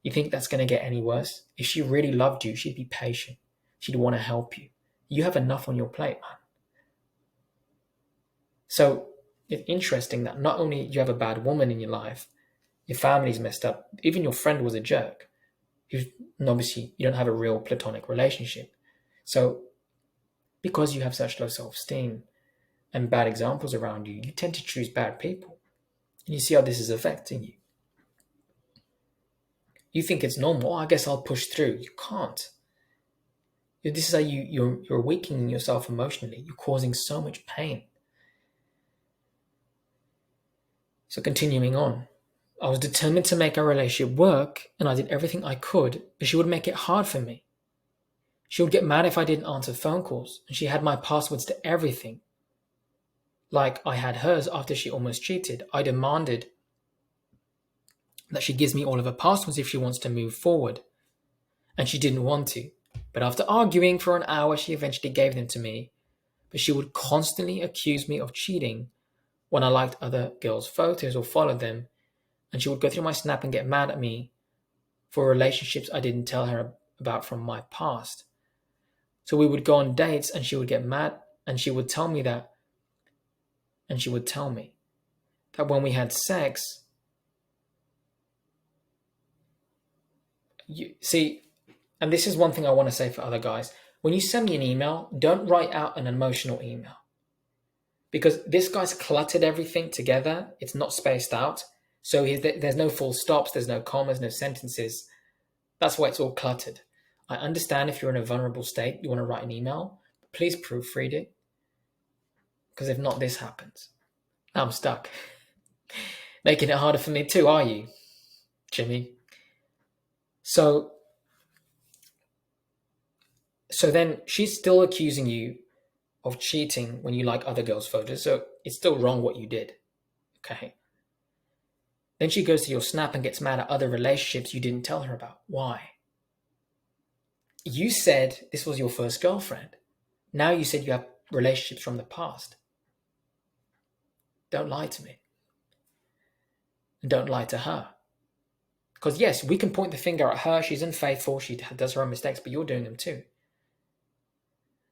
You think that's going to get any worse? If she really loved you, she'd be patient. She'd want to help you. You have enough on your plate, man. So it's interesting that not only you have a bad woman in your life, your family's messed up, even your friend was a jerk. And obviously, you don't have a real platonic relationship. So because you have such low self-esteem and bad examples around you, you tend to choose bad people. And you see how this is affecting you. You think it's normal. I guess I'll push through. You can't. This is how you're weakening yourself emotionally. You're causing so much pain. So continuing on. I was determined to make our relationship work, and I did everything I could, but she would make it hard for me. She would get mad if I didn't answer phone calls, and she had my passwords to everything. Like I had hers after she almost cheated. I demanded that she gives me all of her passwords if she wants to move forward. And she didn't want to. But after arguing for an hour, she eventually gave them to me. But she would constantly accuse me of cheating when I liked other girls' photos or followed them. And she would go through my Snap and get mad at me for relationships I didn't tell her about from my past. So we would go on dates and she would get mad and she would tell me that. And she would tell me that when we had sex, you see, and this is one thing I want to say for other guys. When you send me an email, don't write out an emotional email. Because this guy's cluttered everything together. It's not spaced out. So there's no full stops, there's no commas, no sentences. That's why it's all cluttered. I understand if you're in a vulnerable state, you want to write an email. Please proofread it. Because if not, this happens. Now I'm stuck. Making it harder for me too, are you, Jimmy? So then she's still accusing you of cheating when you like other girls' photos. So it's still wrong what you did. Okay. Then she goes to your Snap and gets mad at other relationships you didn't tell her about. Why? You said this was your first girlfriend. Now you said you have relationships from the past. Don't lie to me. And don't lie to her. Because yes, we can point the finger at her. She's unfaithful. She does her own mistakes, but you're doing them too.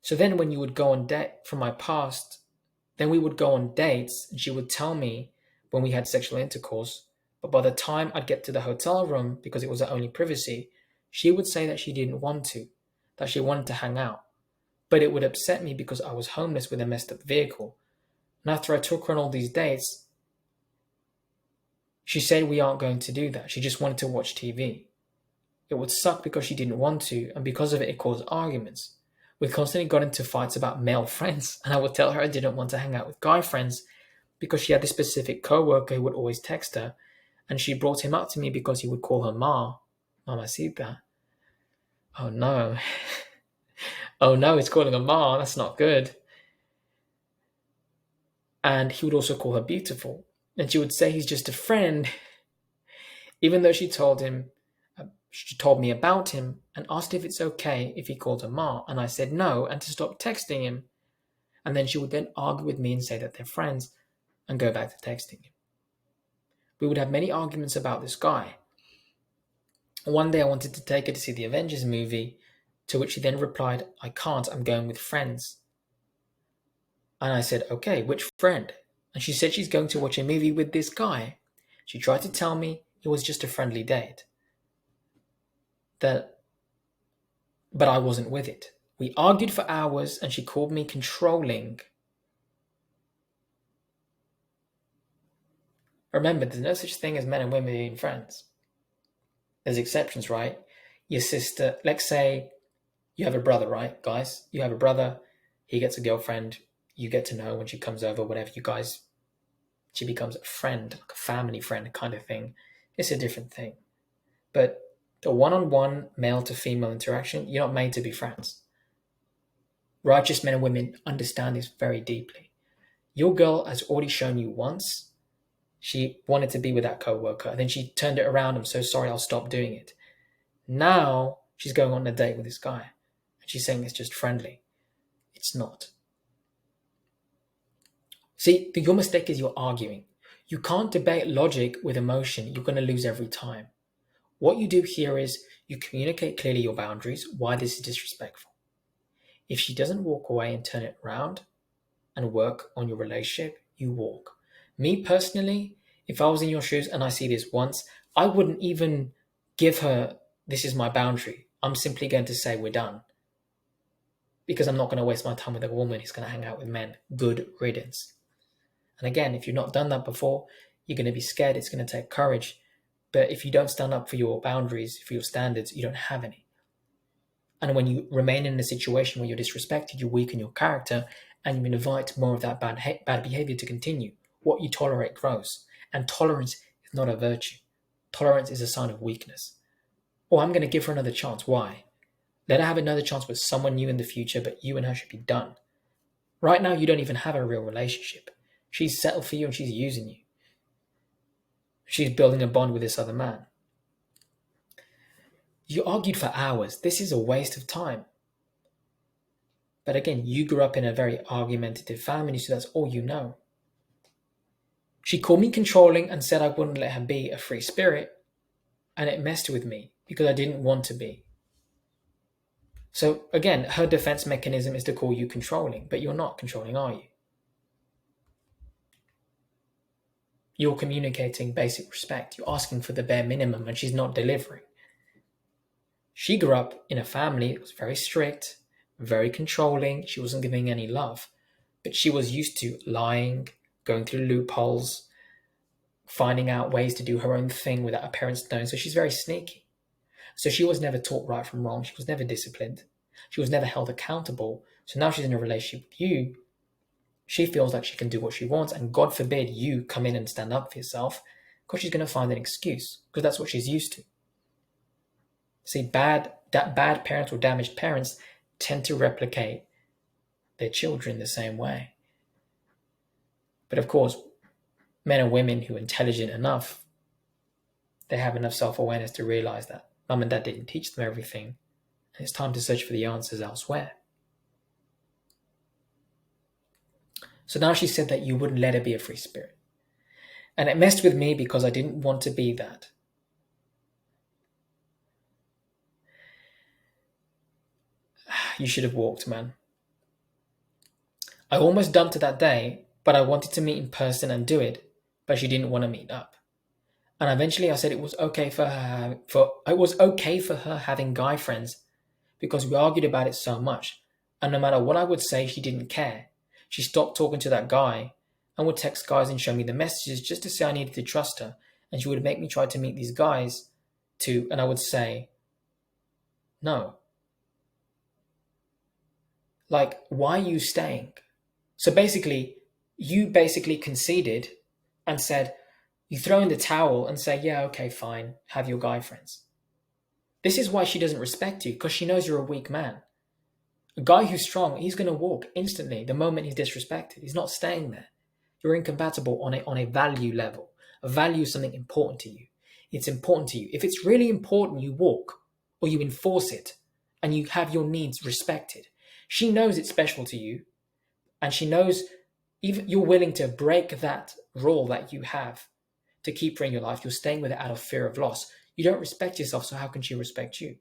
So then when you would go on date from my past, then we would go on dates and she would tell me when we had sexual intercourse, but by the time I'd get to the hotel room, because it was her only privacy, she would say that she didn't want to, that she wanted to hang out. But it would upset me because I was homeless with a messed up vehicle. And after I took her on all these dates, she said we aren't going to do that. She just wanted to watch TV. It would suck because she didn't want to, and because of it, it caused arguments. We constantly got into fights about male friends, and I would tell her I didn't want to hang out with guy friends because she had this specific co-worker who would always text her, and she brought him up to me because he would call her Ma. Mamacita. Oh no. Oh no, he's calling her Ma. That's not good. And he would also call her beautiful. And she would say he's just a friend, even though she told me about him and asked if it's okay if he called her Ma. And I said no, and to stop texting him. And then she would then argue with me and say that they're friends and go back to texting him. We would have many arguments about this guy. One day I wanted to take her to see the Avengers movie, to which she then replied, I can't, I'm going with friends. And I said, okay, which friend? And she said she's going to watch a movie with this guy. She tried to tell me it was just a friendly date. But I wasn't with it. We argued for hours and she called me controlling. Remember, there's no such thing as men and women being friends. There's exceptions, right? Your sister, let's say You have a brother, right, guys? You have a brother, he gets a girlfriend, you get to know when she comes over, whatever, she becomes a friend, like a family friend kind of thing. It's a different thing. But the one-on-one male to female interaction, you're not made to be friends. Righteous men and women understand this very deeply. Your girl has already shown you once she wanted to be with that co-worker, and then she turned it around. I'm so sorry, I'll stop doing it. Now she's going on a date with this guy, and she's saying it's just friendly. It's not. See, your mistake is you're arguing. You can't debate logic with emotion. You're going to lose every time. What you do here is you communicate clearly your boundaries, why this is disrespectful. If she doesn't walk away and turn it around and work on your relationship, you walk. Me personally, if I was in your shoes and I see this once, I wouldn't even give her, this is my boundary. I'm simply going to say we're done. Because I'm not going to waste my time with a woman who's going to hang out with men. Good riddance. And again, if you've not done that before, you're going to be scared. It's going to take courage. But if you don't stand up for your boundaries, for your standards, you don't have any. And when you remain in a situation where you're disrespected, you weaken your character and you invite more of that bad behavior to continue. What you tolerate grows. And tolerance is not a virtue. Tolerance is a sign of weakness. Oh, I'm going to give her another chance. Why? Let her have another chance with someone new in the future, but you and her should be done. Right now, you don't even have a real relationship. She's settled for you and she's using you. She's building a bond with this other man. You argued for hours. This is a waste of time. But again, you grew up in a very argumentative family, so that's all you know. She called me controlling and said I wouldn't let her be a free spirit, and it messed with me because I didn't want to be. So again, her defense mechanism is to call you controlling, but you're not controlling, are you? You're communicating basic respect. You're asking for the bare minimum, and she's not delivering. She grew up in a family that was very strict, very controlling. She wasn't giving any love, but she was used to lying, going through loopholes, finding out ways to do her own thing without her parents knowing. So she's very sneaky. So she was never taught right from wrong. She was never disciplined. She was never held accountable. So now she's in a relationship with you. She feels like she can do what she wants, and God forbid you come in and stand up for yourself, because she's going to find an excuse, because that's what she's used to. See, bad parents or damaged parents tend to replicate their children the same way. But of course, men and women who are intelligent enough, they have enough self-awareness to realize that mum and dad didn't teach them everything, and it's time to search for the answers elsewhere. So now she said that you wouldn't let her be a free spirit. And it messed with me because I didn't want to be that. You should have walked, man. I almost dumped her that day, but I wanted to meet in person and do it, but she didn't want to meet up. And eventually I said it was okay for her having guy friends, because we argued about it so much. And no matter what I would say, she didn't care. She stopped talking to that guy and would text guys and show me the messages just to say I needed to trust her. And she would make me try to meet these guys too, and I would say, no. Like, why are you staying? So basically, you conceded and said, you throw in the towel and say, yeah, okay, fine, have your guy friends. This is why she doesn't respect you, because she knows you're a weak man. A guy who's strong, he's going to walk instantly the moment he's disrespected. He's not staying there. You're incompatible on a value level. A value is something important to you. It's important to you. If it's really important, you walk or you enforce it and you have your needs respected. She knows it's special to you, and she knows even you're willing to break that rule that you have to keep her in your life. You're staying with her out of fear of loss. You don't respect yourself, so how can she respect you?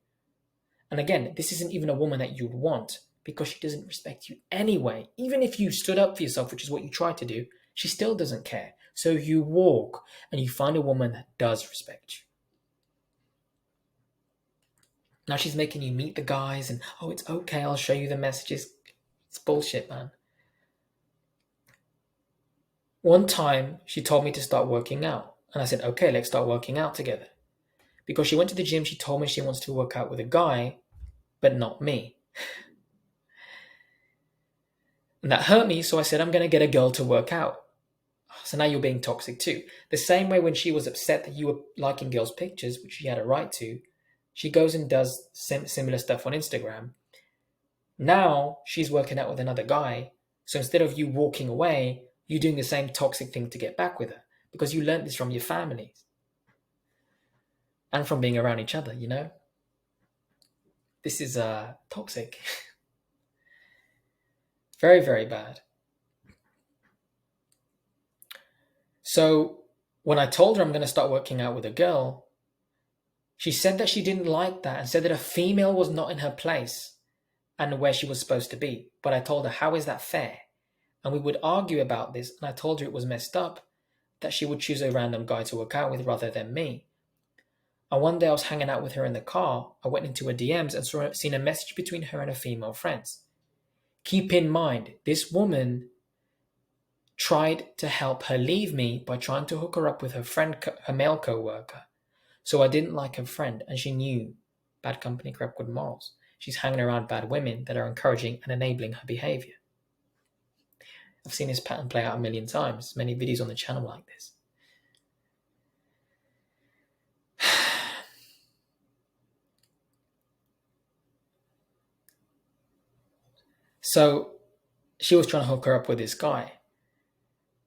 And again, this isn't even a woman that you'd want, because she doesn't respect you anyway. Even if you stood up for yourself, which is what you try to do, she still doesn't care. So you walk and you find a woman that does respect you. Now she's making you meet the guys and, oh, it's okay, I'll show you the messages. It's bullshit, man. One time she told me to start working out. And I said, okay, let's start working out together. Because she went to the gym, she told me she wants to work out with a guy, but not me. And that hurt me, so I said, I'm going to get a girl to work out. So now you're being toxic too. The same way when she was upset that you were liking girls' pictures, which she had a right to, she goes and does similar stuff on Instagram. Now she's working out with another guy. So instead of you walking away, you're doing the same toxic thing to get back with her because you learned this from your families and from being around each other, you know? This is toxic. Very, very bad. So when I told her I'm going to start working out with a girl, she said that she didn't like that and said that a female was not in her place and where she was supposed to be. But I told her, how is that fair? And we would argue about this, and I told her it was messed up that she would choose a random guy to work out with rather than me. And one day I was hanging out with her in the car. I went into her DMs and seen a message between her and her female friends. Keep in mind, this woman tried to help her leave me by trying to hook her up with her friend, her male co-worker. So I didn't like her friend, and she knew bad company, corrupt good morals. She's hanging around bad women that are encouraging and enabling her behavior. I've seen this pattern play out a million times, many videos on the channel like this. So she was trying to hook her up with this guy.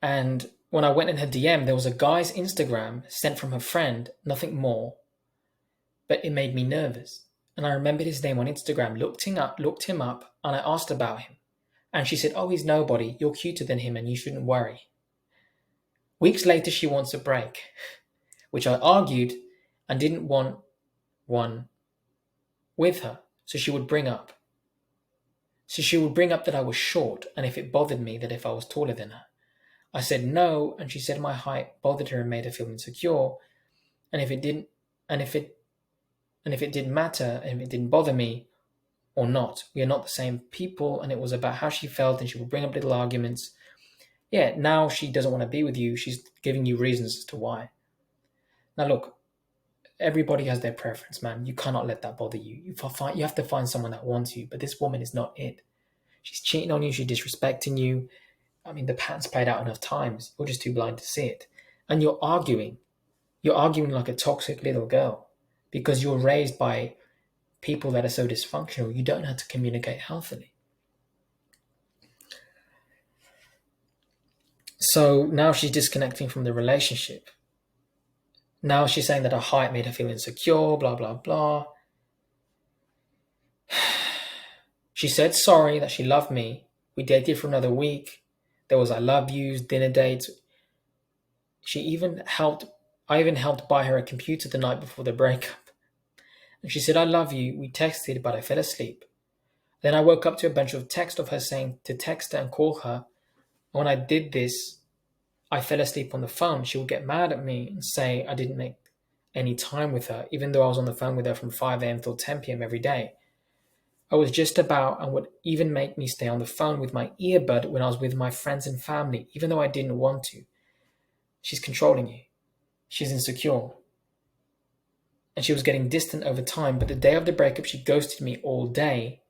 And when I went in her DM, there was a guy's Instagram sent from her friend, nothing more. But it made me nervous. And I remembered his name on Instagram, looked him up, and I asked about him. And she said, oh, he's nobody. You're cuter than him and you shouldn't worry. Weeks later, she wants a break, which I argued and didn't want one with her. So she would bring up that I was short, and if it bothered me, that if I was taller than her. I said no, and she said my height bothered her and made her feel insecure. And if it didn't matter, and if it didn't bother me or not, we are not the same people, and it was about how she felt, and she would bring up little arguments. Yeah, now she doesn't want to be with you. She's giving you reasons as to why. Now look, everybody has their preference, man. You cannot let that bother you. You have to find someone that wants you, but this woman is not it. She's cheating on you. She's disrespecting you. I mean, the pattern's played out enough times. You're just too blind to see it. And you're arguing. You're arguing like a toxic little girl because you're raised by people that are so dysfunctional. You don't know how to communicate healthily. So now she's disconnecting from the relationship. Now she's saying that her height made her feel insecure, blah, blah, blah. She said sorry, that she loved me. We dated for another week. There was I love yous, dinner dates. I even helped buy her a computer the night before the breakup. And she said, I love you. We texted, but I fell asleep. Then I woke up to a bunch of text of her saying to text her and call her. And when I did this, I fell asleep on the phone. She would get mad at me and say I didn't make any time with her, even though I was on the phone with her from 5 a.m. till 10 p.m. every day. I was just about and would even make me stay on the phone with my earbud when I was with my friends and family, even though I didn't want to. She's controlling you. She's insecure. And she was getting distant over time, but the day of the breakup, she ghosted me all day.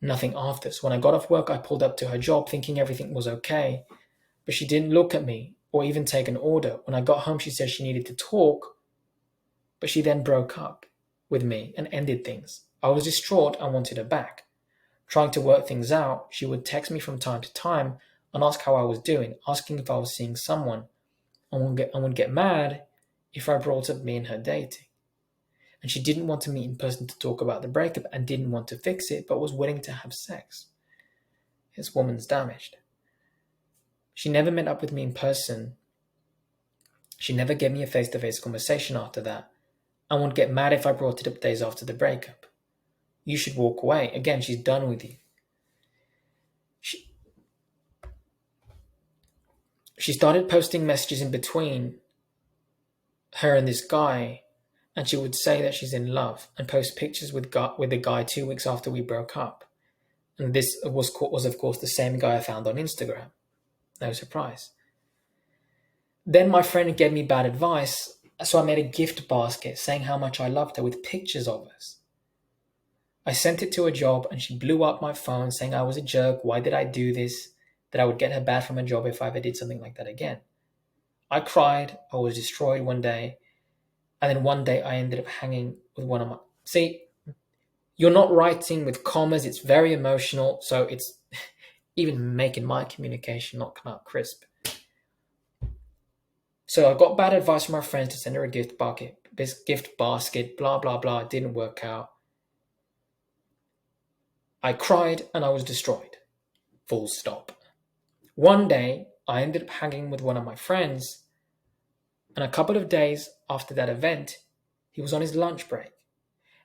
Nothing after. So when I got off work, I pulled up to her job thinking everything was okay, but she didn't look at me or even take an order. When I got home, she said she needed to talk, but she then broke up with me and ended things. I was distraught and wanted her back. Trying to work things out, she would text me from time to time and ask how I was doing, asking if I was seeing someone, and would get mad if I brought up me and her dating. And she didn't want to meet in person to talk about the breakup and didn't want to fix it, but was willing to have sex. This woman's damaged. She never met up with me in person. She never gave me a face-to-face conversation after that, and would get mad if I brought it up days after the breakup. You should walk away. Again, she's done with you. She started posting messages in between her and this guy, and she would say that she's in love and post pictures with the guy 2 weeks after we broke up. And this was of course the same guy I found on Instagram. No surprise. Then my friend gave me bad advice, so I made a gift basket saying how much I loved her with pictures of us. I sent it to her job and she blew up my phone saying I was a jerk. Why did I do this? That I would get her bad from her job if I ever did something like that again. I cried. I was destroyed one day. And then one day I ended up hanging with one of my... See, you're not writing with commas. It's very emotional. So it's even making my communication not come out crisp. So I got bad advice from my friends to send her a gift basket, blah, blah, blah. It didn't work out. I cried and I was destroyed. Full stop. One day, I ended up hanging with one of my friends, and a couple of days after that event, he was on his lunch break.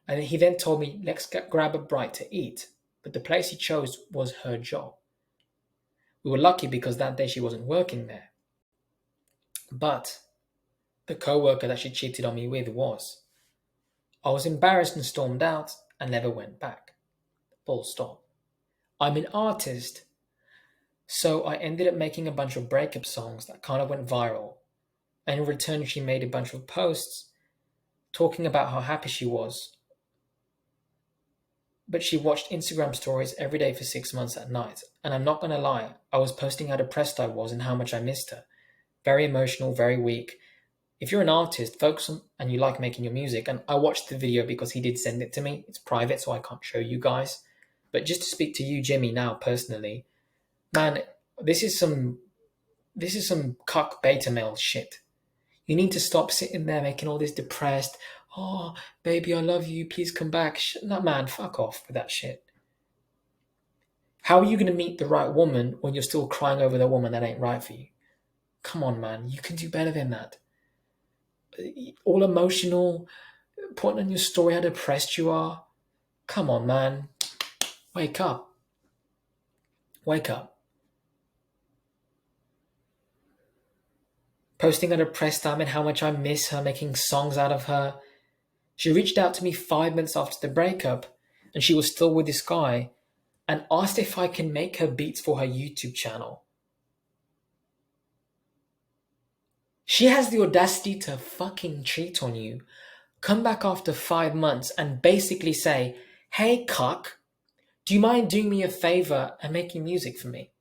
And he then told me, let's grab a bite to eat. But the place he chose was her job. We were lucky because that day she wasn't working there. But the co-worker that she cheated on me with was. I was embarrassed and stormed out and never went back. Full stop. I'm an artist, so I ended up making a bunch of breakup songs that kind of went viral. And in return, she made a bunch of posts talking about how happy she was. But she watched Instagram stories every day for 6 months at night. And I'm not going to lie, I was posting how depressed I was and how much I missed her. Very emotional, very weak. If you're an artist, focus on, and you like making your music, and I watched the video because he did send it to me. It's private, so I can't show you guys. But just to speak to you, Jimmy, now personally, man, this is some cuck beta male shit. You need to stop sitting there making all this depressed, oh, baby, I love you, please come back. No, man, fuck off with that shit. How are you going to meet the right woman when you're still crying over the woman that ain't right for you? Come on, man, you can do better than that. All emotional, putting on your story how depressed you are. Come on, man. Wake up. Wake up. Posting a depressed time and how much I miss her, making songs out of her. She reached out to me 5 months after the breakup, and she was still with this guy, and asked if I can make her beats for her YouTube channel. She has the audacity to fucking cheat on you, come back after 5 months and basically say, hey, cuck, do you mind doing me a favor and making music for me?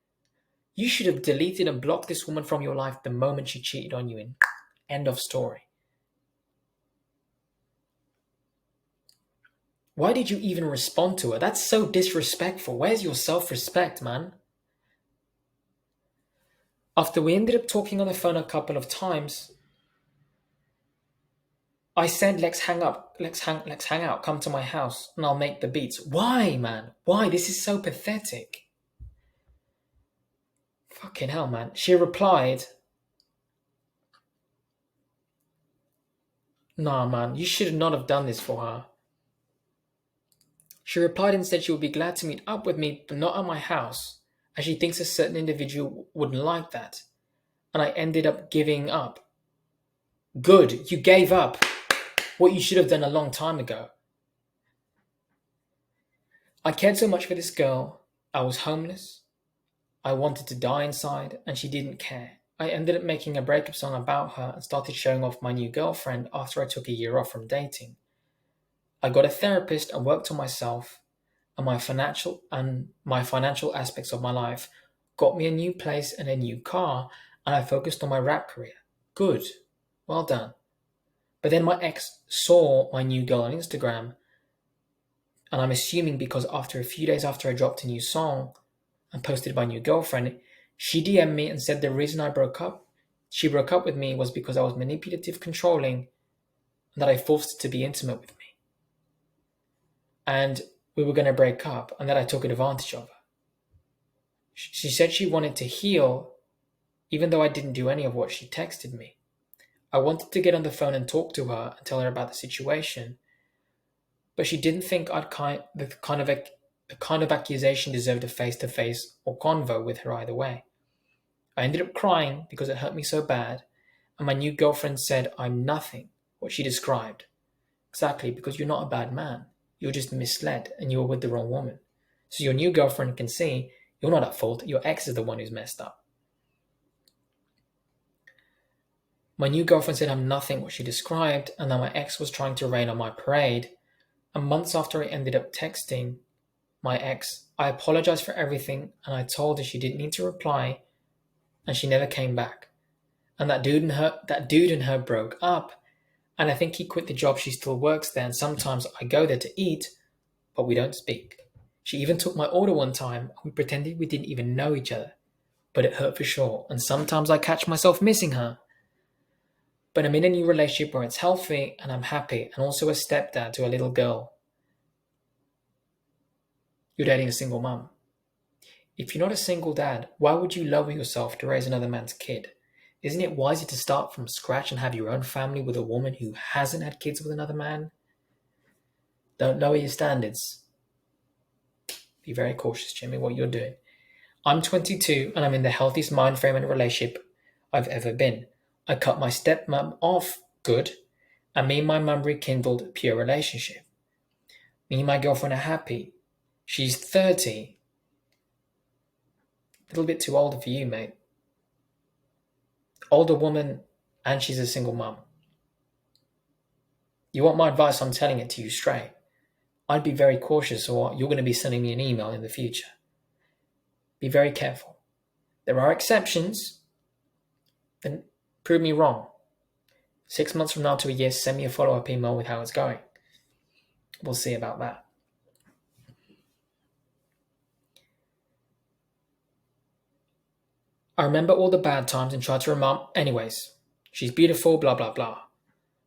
You should have deleted and blocked this woman from your life the moment she cheated on you. In end of story. Why did you even respond to her? That's so disrespectful. Where's your self-respect, man? After we ended up talking on the phone a couple of times, I said, let's hang out, come to my house, and I'll make the beats. Why, man? Why? This is so pathetic. Fucking hell, man. She replied, nah, man, you should not have done this for her. She replied and said she would be glad to meet up with me, but not at my house, as she thinks a certain individual wouldn't like that. And I ended up giving up. Good, you gave up what you should have done a long time ago. I cared so much for this girl. I was homeless. I wanted to die inside, and she didn't care. I ended up making a breakup song about her and started showing off my new girlfriend after I took a year off from dating. I got a therapist and worked on myself, and my financial aspects of my life got me a new place and a new car, and I focused on my rap career. Good. Well done. But then my ex saw my new girl on Instagram, and I'm assuming because after a few days after I dropped a new song and posted my new girlfriend, she DM'd me and said the reason she broke up with me was because I was manipulative, controlling, and that I forced her to be intimate with me. And we were going to break up, and that I took advantage of her. She said she wanted to heal, even though I didn't do any of what she texted me. I wanted to get on the phone and talk to her and tell her about the situation, but she didn't think the kind of accusation deserved a face-to-face or convo with her either way. I ended up crying because it hurt me so bad, and my new girlfriend said I'm nothing, what she described. Exactly, because you're not a bad man. You're just misled and you were with the wrong woman. So your new girlfriend can see you're not at fault, your ex is the one who's messed up. My new girlfriend said I'm nothing what she described, and that my ex was trying to rain on my parade, And months after I ended up texting my ex, I apologized for everything and I told her she didn't need to reply, and she never came back. And that dude and her broke up, and I think he quit the job. She still works there, and sometimes I go there to eat, but we don't speak. She even took my order one time. We pretended we didn't even know each other, but it hurt for sure. And sometimes I catch myself missing her. But I'm in a new relationship where it's healthy and I'm happy, and also a stepdad to a little girl. You're dating a single mum. If you're not a single dad, why would you lower yourself to raise another man's kid? Isn't it wiser to start from scratch and have your own family with a woman who hasn't had kids with another man? Don't lower your standards. Be very cautious, Jimmy, what you're doing. I'm 22 and I'm in the healthiest mind frame and relationship I've ever been. I cut my stepmom off, good, and me and my mum rekindled a pure relationship. Me and my girlfriend are happy. She's 30. A little bit too old for you, mate. Older woman, and she's a single mum. You want my advice? I'm telling it to you straight. I'd be very cautious, or you're going to be sending me an email in the future. Be very careful. There are exceptions. Then prove me wrong. 6 months from now to a year, send me a follow-up email with how it's going. We'll see about that. I remember all the bad times and try to remind... Anyways, she's beautiful, blah, blah, blah.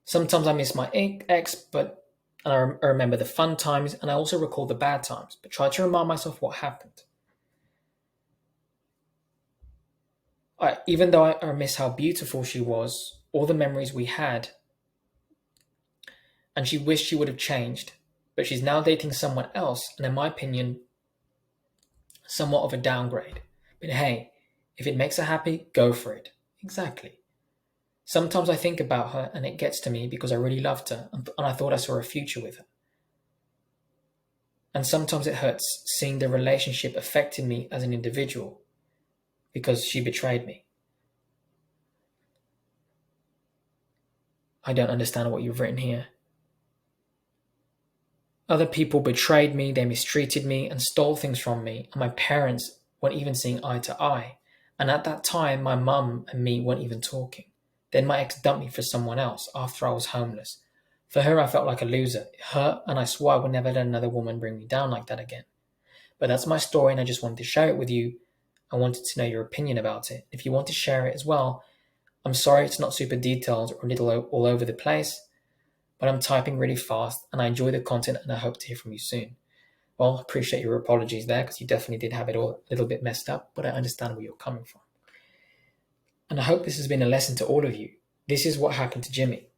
Sometimes I miss my ex, but I remember the fun times, and I also recall the bad times, but try to remind myself what happened. Even though I miss how beautiful she was, all the memories we had, and she wished she would have changed, but she's now dating someone else, and in my opinion, somewhat of a downgrade. But hey, if it makes her happy, go for it. Exactly. Sometimes I think about her and it gets to me because I really loved her and I thought I saw a future with her. And sometimes it hurts seeing the relationship affecting me as an individual because she betrayed me. I don't understand what you've written here. Other people betrayed me, they mistreated me and stole things from me, and my parents weren't even seeing eye to eye. And at that time, my mum and me weren't even talking. Then my ex dumped me for someone else after I was homeless. For her, I felt like a loser. It hurt, and I swore I would never let another woman bring me down like that again. But that's my story, and I just wanted to share it with you. I wanted to know your opinion about it. If you want to share it as well, I'm sorry it's not super detailed or a little all over the place, but I'm typing really fast, and I enjoy the content, and I hope to hear from you soon. Well, I appreciate your apologies there, because you definitely did have it all a little bit messed up, but I understand where you're coming from. And I hope this has been a lesson to all of you. This is what happened to Jimmy.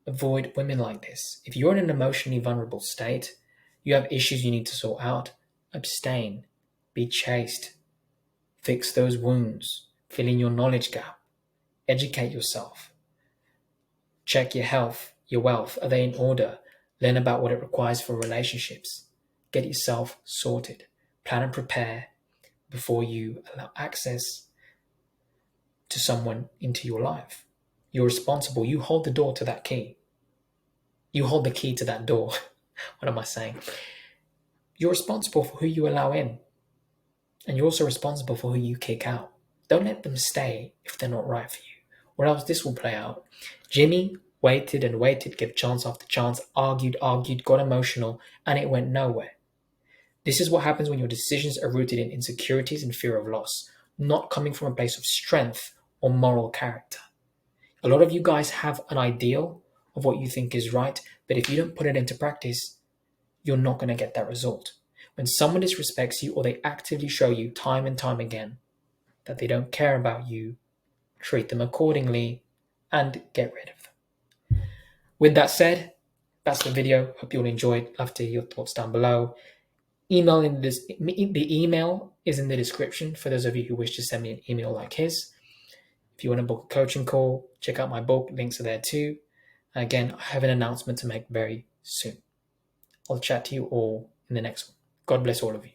Avoid women like this. If you're in an emotionally vulnerable state, you have issues you need to sort out, abstain, be chaste, fix those wounds, fill in your knowledge gap, educate yourself, check your health, your wealth, are they in order, learn about what it requires for relationships, get yourself sorted, plan and prepare before you allow access to someone into your life. You're responsible. You hold the door to that key. You hold the key to that door. What am I saying? You're responsible for who you allow in. And you're also responsible for who you kick out. Don't let them stay if they're not right for you, or else this will play out. Jimmy waited and waited, gave chance after chance, argued, got emotional, and it went nowhere. This is what happens when your decisions are rooted in insecurities and fear of loss, not coming from a place of strength or moral character. A lot of you guys have an ideal of what you think is right, but if you don't put it into practice, you're not going to get that result. When someone disrespects you or they actively show you time and time again that they don't care about you, treat them accordingly and get rid of them. With that said, that's the video. Hope you'll enjoy it. Love to hear your thoughts down below. The email is in the description for those of you who wish to send me an email like his. If you want to book a coaching call, check out my book. Links are there too. Again, I have an announcement to make very soon. I'll chat to you all in the next one. God bless all of you.